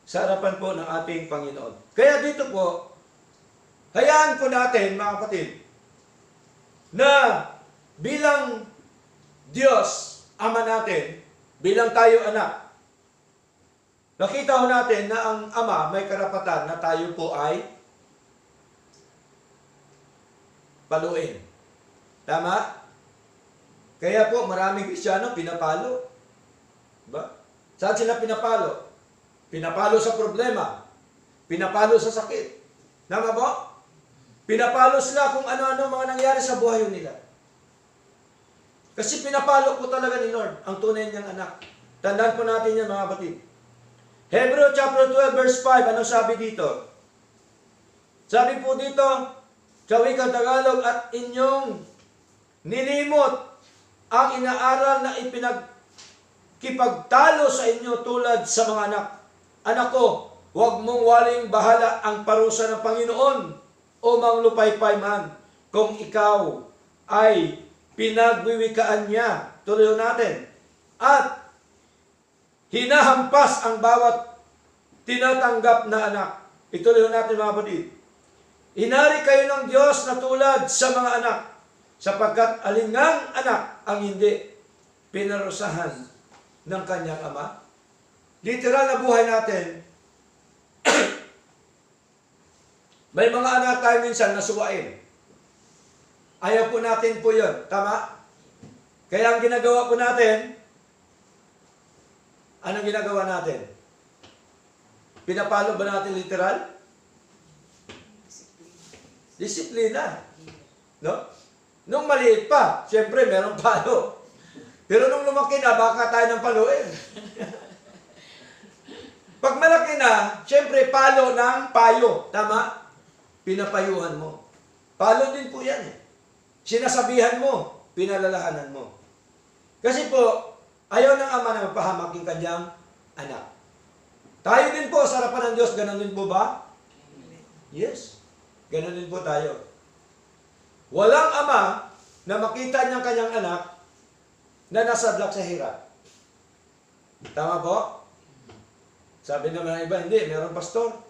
sa harapan po ng ating Panginoon. Kaya dito po, hayaan po natin, mga kapatid, na bilang Diyos, Ama natin, bilang tayo anak, nakita ho natin na ang Ama may karapatan na tayo po ay paluin. Tama? Kaya po, maraming Kristiyano pinapalo. Diba? Saan sila pinapalo? Pinapalo sa problema. Pinapalo sa sakit. Tama po? Pinapalo sila kung ano-ano mga nangyari sa buhay nila. Kasi pinapalo po talaga ni Lord ang tunay niyang anak. Tandaan po natin yan, mga kapatid. Hebrew chapter 12 verse 5, ano sabi dito? Sabi po dito, sa wikang Tagalog, at inyong nilimot ang inaaral na ipinagkipagtalo sa inyo tulad sa mga anak. Anak ko, huwag mong waling bahala ang parusa ng Panginoon o manglupaypay man kung ikaw ay pinagwiwikaan niya. Tuloy natin. At hinahampas ang bawat tinatanggap na anak. Ituloy natin, mga kapatid. Inari kayo ng Diyos na tulad sa mga anak, sapagkat alingang anak ang hindi pinarusahan ng kanyang ama. Literal na buhay natin, may mga anak tayo minsan na suwain. Ayaw po natin po yun. Tama? Kaya ang ginagawa po natin, anong ginagawa natin? Pinapalo ba natin literal? Disiplina. No? Nung maliit pa, siyempre merong palo. Pero nung lumaki na, baka tayo ng paluin. Pag malaki na, siyempre palo ng payo. Tama? Pinapayuhan mo. Palo din po yan. Sinasabihan mo, pinalalahanan mo. Kasi po, ayaw ng ama na mapahamak yung kanyang anak. Tayo din po, sa harapan ng Diyos, ganun din po ba? Yes. Ganun din po tayo. Walang ama na makita niyang kanyang anak na nasadlak sa hirap. Tama po? Sabi naman ng iba, hindi, meron pastor.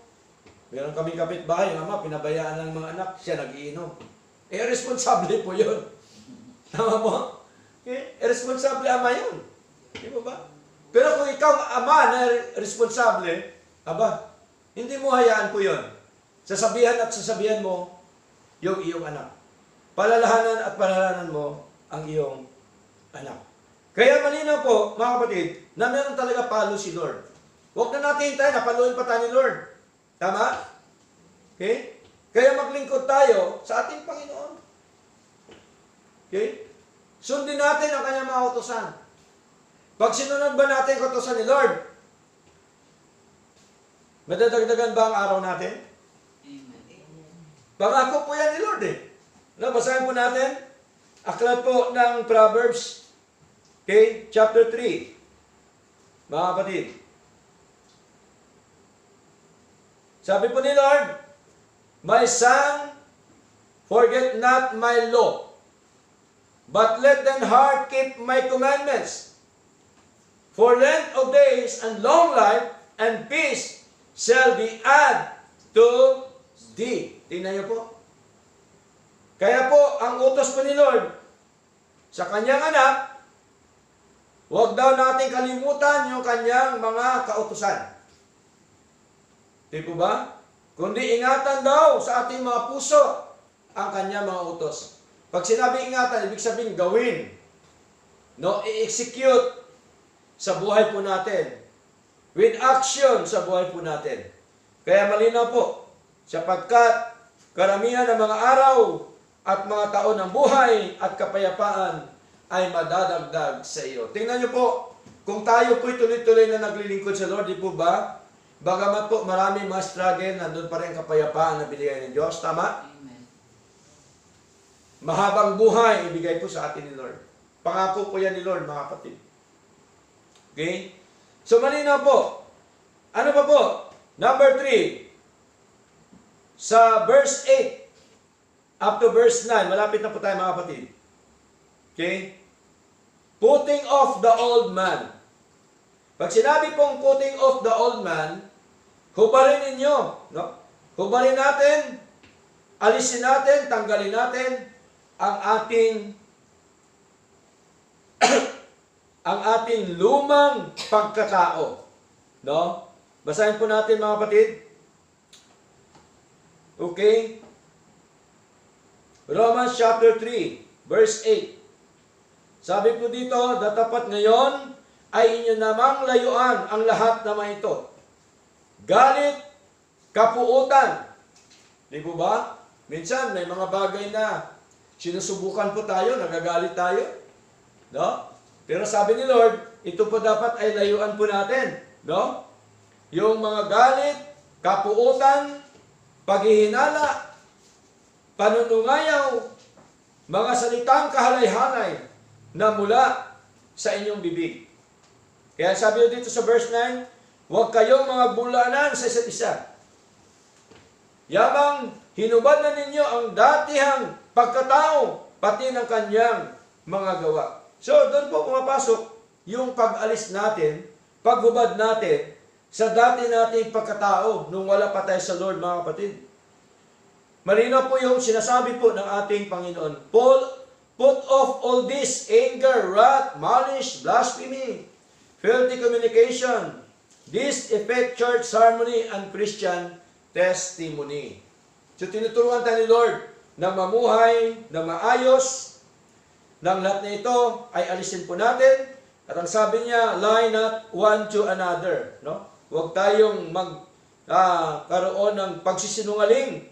Meron kaming kapitbahay, yung ama, pinabayaan ng mga anak, siya nag-iinom. Responsable po yun. Tama po? Responsable ama yun. Di ba? Pero kung ikaw ama na responsable, aba, hindi mo hayaan po yun. Sasabihan at sasabihan mo yung iyong anak. Palalahanan at palalahanan mo ang iyong anak. Kaya malinaw po, mga kapatid, na meron talaga palo si Lord. Huwag na natin hintayin, napaluin pa tayo ni Lord. Tama? Okay? Kaya maglingkod tayo sa ating Panginoon. Okay? Sundin natin ang kanyang mga utusan. Pag sinunod ba natin ang utusan ni Lord, madadagdagan ba ang araw natin? Pangako po yan ni Lord eh. Basahin po natin. Aklat po ng Proverbs, okay, chapter 3. Mga kapatid. Sabi po ni Lord, My son, forget not my law, but let thine heart keep my commandments. For length of days and long life and peace shall be added to thee. Tingnan niyo po. Kaya po, ang utos po ni Lord sa kanyang anak, huwag daw natin kalimutan yung kanyang mga kautusan. Di po ba? Kundi ingatan daw sa ating mga puso ang kanyang mga utos. Pag sinabi ingatan, ibig sabihin gawin. No, i-execute sa buhay po natin. With action sa buhay po natin. Kaya malinaw po, sapagkat karamihan ng mga araw at mga taon ng buhay at kapayapaan ay madadagdag sa iyo. Tingnan niyo po, kung tayo po'y tuloy-tuloy na naglilingkod sa Lord, di po ba? Bagamat po marami mga struggle, nandun pa rin kapayapaan na binigay ng Diyos. Tama? Amen. Mahabang buhay ibigay po sa atin ni Lord. Pangako po yan ni Lord, mga kapatid. Okay? So, malinaw po. Ano pa po? Number 3. Sa verse 8 up to verse 9, malapit na po tayo, mga kapatid. Okay? Putting off the old man. Pag sinabi pong putting off the old man, hubarin ninyo. No? Hubarin natin, alisin natin, tanggalin natin ang ating ang ating lumang pagkatao. No? Basahin po natin, mga kapatid. Okay? Romans chapter 3, verse 8. Sabi po dito, datapat ngayon ay inyo namang layuan ang lahat na mga ito. Galit, kapuutan. Di po ba? Minsan may mga bagay na sinusubukan po tayo, nagagalit tayo. No? Pero sabi ni Lord, ito po dapat ay layuan po natin. No? Yung mga galit, kapuutan, paghihinala, panunungayaw, mga salitang kahalay-halay na mula sa inyong bibig. Kaya sabi dito sa verse 9, huwag kayong mga bulanan sa isa't isa. Yamang hinubad na ninyo ang datihang pagkatao, pati ng kanyang mga gawa. So, doon po pumapasok yung pag-alis natin, paghubad natin sa dati nating pagkatao nung wala pa tayo sa Lord, mga kapatid. Malinaw po yung sinasabi po ng ating Panginoon. Put off all this anger, wrath, malice, blasphemy, filthy communication. This affect church harmony and Christian testimony. So tinuturuan tayo ni Lord na mamuhay, na maayos, ng lahat na ito ay alisin po natin. At ang sabi niya, lie not one to another. No? Huwag tayong karoon ng pagsisinungaling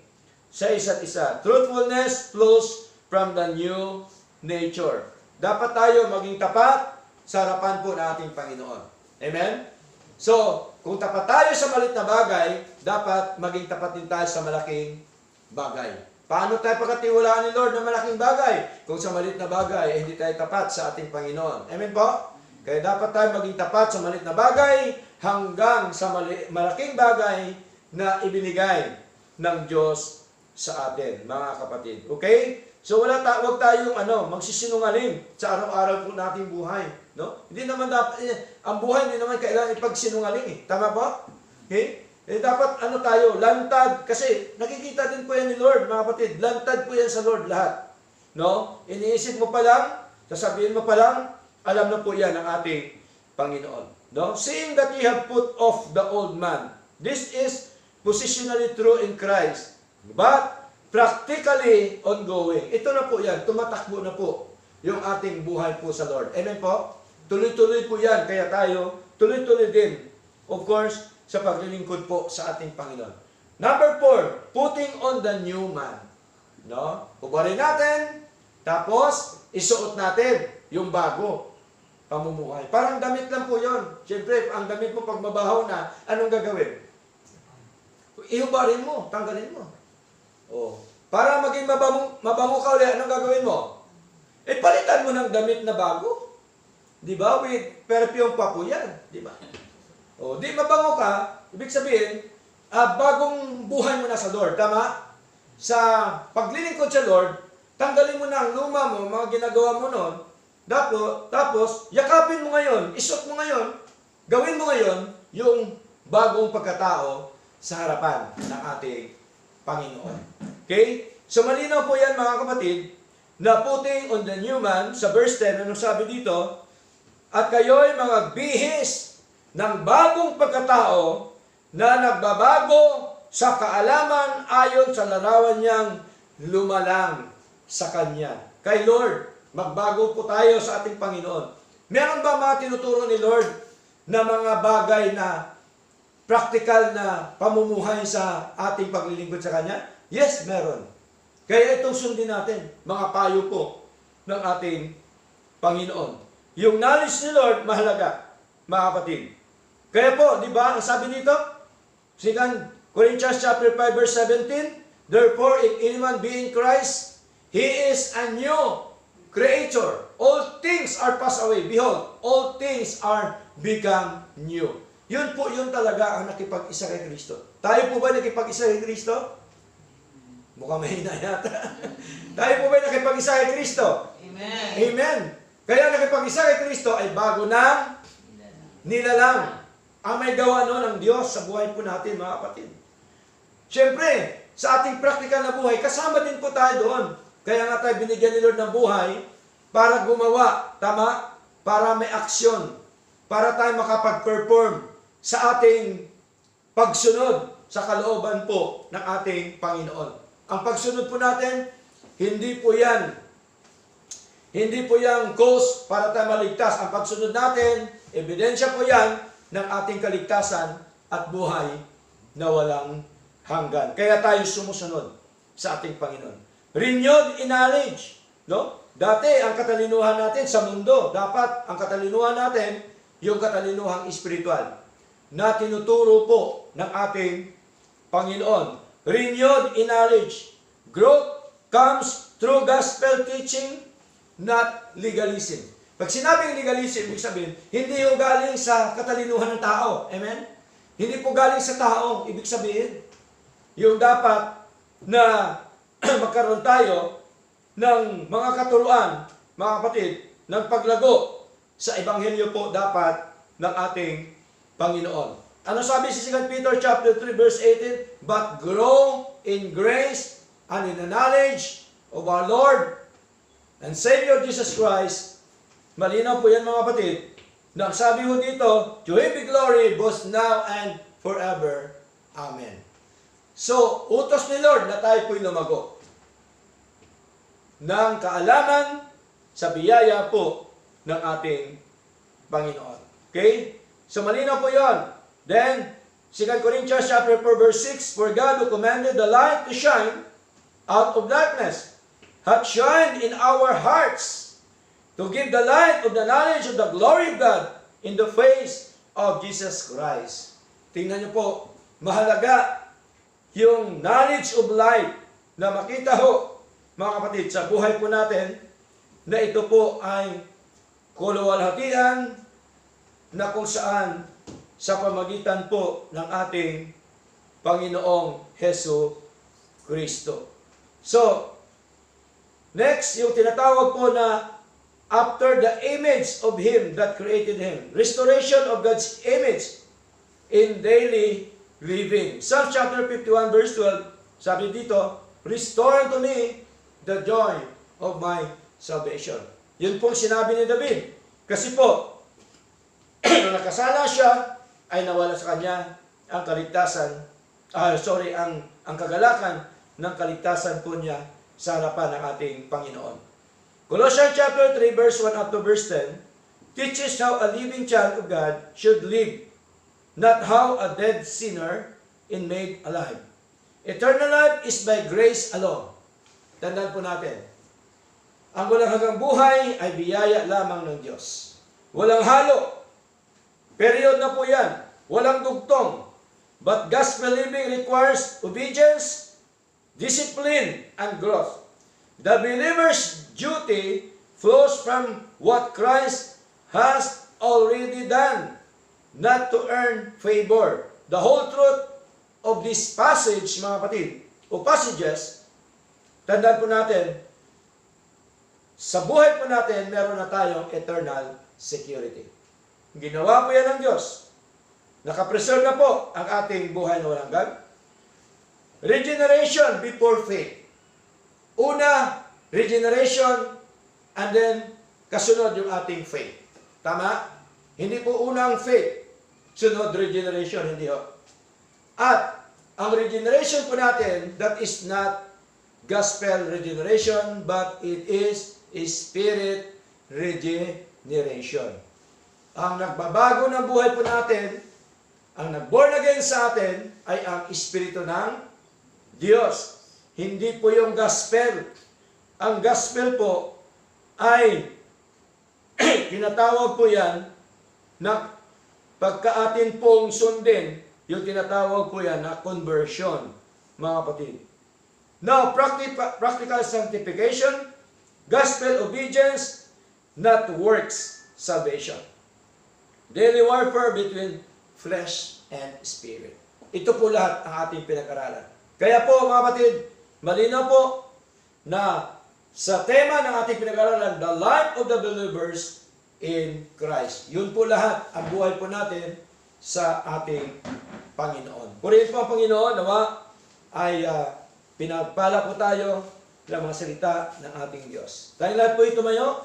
sa isa't isa. Truthfulness flows from the new nature. Dapat tayo maging tapat sa harapan po ng ating Panginoon. Amen? So, kung tapat tayo sa maliit na bagay, dapat maging tapat din tayo sa malaking bagay. Paano tayo pagkatiwalaan ni Lord na malaking bagay? Kung sa maliit na bagay, hindi tayo tapat sa ating Panginoon. Amen po? Kaya dapat tayo maging tapat sa maliit na bagay hanggang sa malaking bagay na ibinigay ng Diyos sa atin, mga kapatid. Okay? So wag tayong magsisinungaling sa araw-araw po nating buhay, no? Hindi naman dapat ang buhay hindi naman kailangan ipagsinungaling eh. Tama ba? Okay? Dapat tayo, lantad kasi nakikita din po yan ni Lord, mga kapatid. Lantad po yan sa Lord lahat. No? Iniisip mo pa lang, sasabihin mo pa lang, alam na po yan ng ating Panginoon. No? Seeing that ye have put off the old man. This is positionally true in Christ. But practically ongoing. Ito na po yan. Tumatakbo na po yung ating buhay po sa Lord. Amen po? Tuloy-tuloy po yan. Kaya tayo, tuloy-tuloy din. Of course, sa paglilingkod po sa ating Panginoon. Number 4, putting on the new man. No? Hubarin natin, tapos isuot natin yung bago pamumuhay. Parang damit lang po yon. Siyempre, ang damit mo pag mabahaw na, anong gagawin? Ihubarin mo, tanggalin mo. Oh. Para maging mabango ka ulit, anong gagawin mo? Palitan mo ng damit na bago. Di ba? With perfume pa po yan. Di ba? O, di mabango ka, ibig sabihin, bagong buhay mo na sa Lord. Tama? Sa paglilingkod sa Lord, tanggalin mo na ang luma mo, mga ginagawa mo noon. Tapos, yakapin mo ngayon, isot mo ngayon, gawin mo ngayon yung bagong pagkatao sa harapan ng ating Panginoon. Okay? So malinaw po yan mga kapatid, na putting on the new man, sa verse 10, anong sabi dito? At kayo'y mga bihis ng bagong pagkatao na nagbabago sa kaalaman ayon sa larawan niyang lumalang sa Kanya. Kay Lord, magbago po tayo sa ating Panginoon. Meron ba mga tinuturo ni Lord na mga bagay na practical na pamumuhay sa ating paglilingkod sa Kanya? Yes, meron. Kaya itong sundin natin, mga payo po ng ating Panginoon. Yung knowledge ni Lord, mahalaga, mga kapatid. Kaya po, di ba, ang sabi dito, 2 Corinthians chapter 5, verse 17, therefore, if anyone be in Christ, he is a new creator. All things are passed away. Behold, all things are become new. Yun po, yun talaga ang nakipag-isa kay Kristo. Tayo po ba nakipag-isa kay Kristo? Mukhang mahina yata. Tayo po ba nakipag-isa kay Kristo? Amen. Amen. Kaya nakipag-isa kay Kristo ay bago ng nilalang. Ang may gawa noon ng Diyos sa buhay po natin, mga kapatid. Siyempre, sa ating practical na buhay, kasama din po tayo doon. Kaya nga tayo binigyan ni Lord ng buhay para gumawa, tama? Para may aksyon. Para tayo makapag-perform sa ating pagsunod sa kalooban po ng ating Panginoon. Ang pagsunod po natin, hindi po yan cause para tayo maligtas. Ang pagsunod natin, ebidensya po yan ng ating kaligtasan at buhay na walang hanggan. Kaya tayo sumusunod sa ating Panginoon. Renewed in knowledge. No? Dati, ang katalinuhan natin sa mundo, dapat ang katalinuhan natin, yung katalinuhang espiritual na tinuturo po ng ating Panginoon. Renewed in knowledge. Growth comes through gospel teaching, not legalism. Pag sinabing legalism, ibig sabihin, hindi yung galing sa katalinuhan ng tao. Amen? Hindi po galing sa tao, ibig sabihin. Yung dapat na magkaroon tayo ng mga katuruan, mga kapatid, ng paglago sa ebanghelyo po dapat ng ating Panginoon. Ano sabi sa 2 Peter chapter 3 verse 18? But grow in grace and in the knowledge of our Lord and Savior Jesus Christ. Malinaw po yan mga kapatid. Na ang sabi ho dito, to Him be glory both now and forever. Amen. So, utos ni Lord na tayo po'y lumago ng kaalaman sa biyaya po ng ating Panginoon. Okay? So, malinaw po yon. Then, 2 Corinthians chapter 4 verse 6, for God who commanded the light to shine out of darkness hath shined in our hearts to give the light of the knowledge of the glory of God in the face of Jesus Christ. Tingnan niyo po, mahalaga yung knowledge of light na makita ho, mga kapatid, sa buhay po natin, na ito po ay kuluwalhatian na kung saan sa pamagitan po ng ating Panginoong Hesu Kristo. So, next, yung tinatawag po na after the image of Him that created Him. Restoration of God's image in daily living. Psalm chapter 51 verse 12, sabi dito, restore unto me the joy of my salvation. Yun pong sinabi ni David. Kasi po, nung nakasala siya, ay nawala sa kanya ang kaligtasan, ang kagalakan ng kaligtasan po niya sa harapan ng ating Panginoon. Colossians chapter 3 verse 1 up to verse 10 teaches how a living child of God should live, not how a dead sinner is made alive. Eternal life is by grace alone. Tandaan po natin, ang walang hanggang buhay ay biyaya lamang ng Diyos. Walang halo. Period na po yan. Walang dugtong. But gospel living requires obedience, discipline, and growth. The believer's duty flows from what Christ has already done, not to earn favor. The whole truth of this passage, mga kapatid, o passages, tandaan po natin, sa buhay po natin, meron na tayong eternal security. Ginawa po yan ng Diyos. Nakapreserve na po ang ating buhay na walang hanggan. Regeneration before faith. Una, regeneration, and then kasunod yung ating faith. Tama? Hindi po unang faith, sunod regeneration, hindi ho. At ang regeneration po natin, that is not gospel regeneration, but it is spirit regeneration. Ang nagbabago ng buhay po natin, ang nag-born again sa atin, ay ang Espiritu ng Diyos. Hindi po yung gospel. Ang gospel po ay tinatawag po yan na pagka atin pong sundin, yung tinatawag po yan na conversion, mga kapatid. Now, practical sanctification, gospel obedience, not works salvation. Daily warfare between flesh and spirit. Ito po lahat ang ating pinag-aralan. Kaya po, mga kapatid, malinaw po na sa tema ng ating pinag-aralan, the life of the believers in Christ. Yun po lahat ang buhay po natin sa ating Panginoon. Purihin po ang Panginoon, nawa ay pinagpala po tayo ng mga salita ng ating Diyos. Dahil lahat po ito mayo,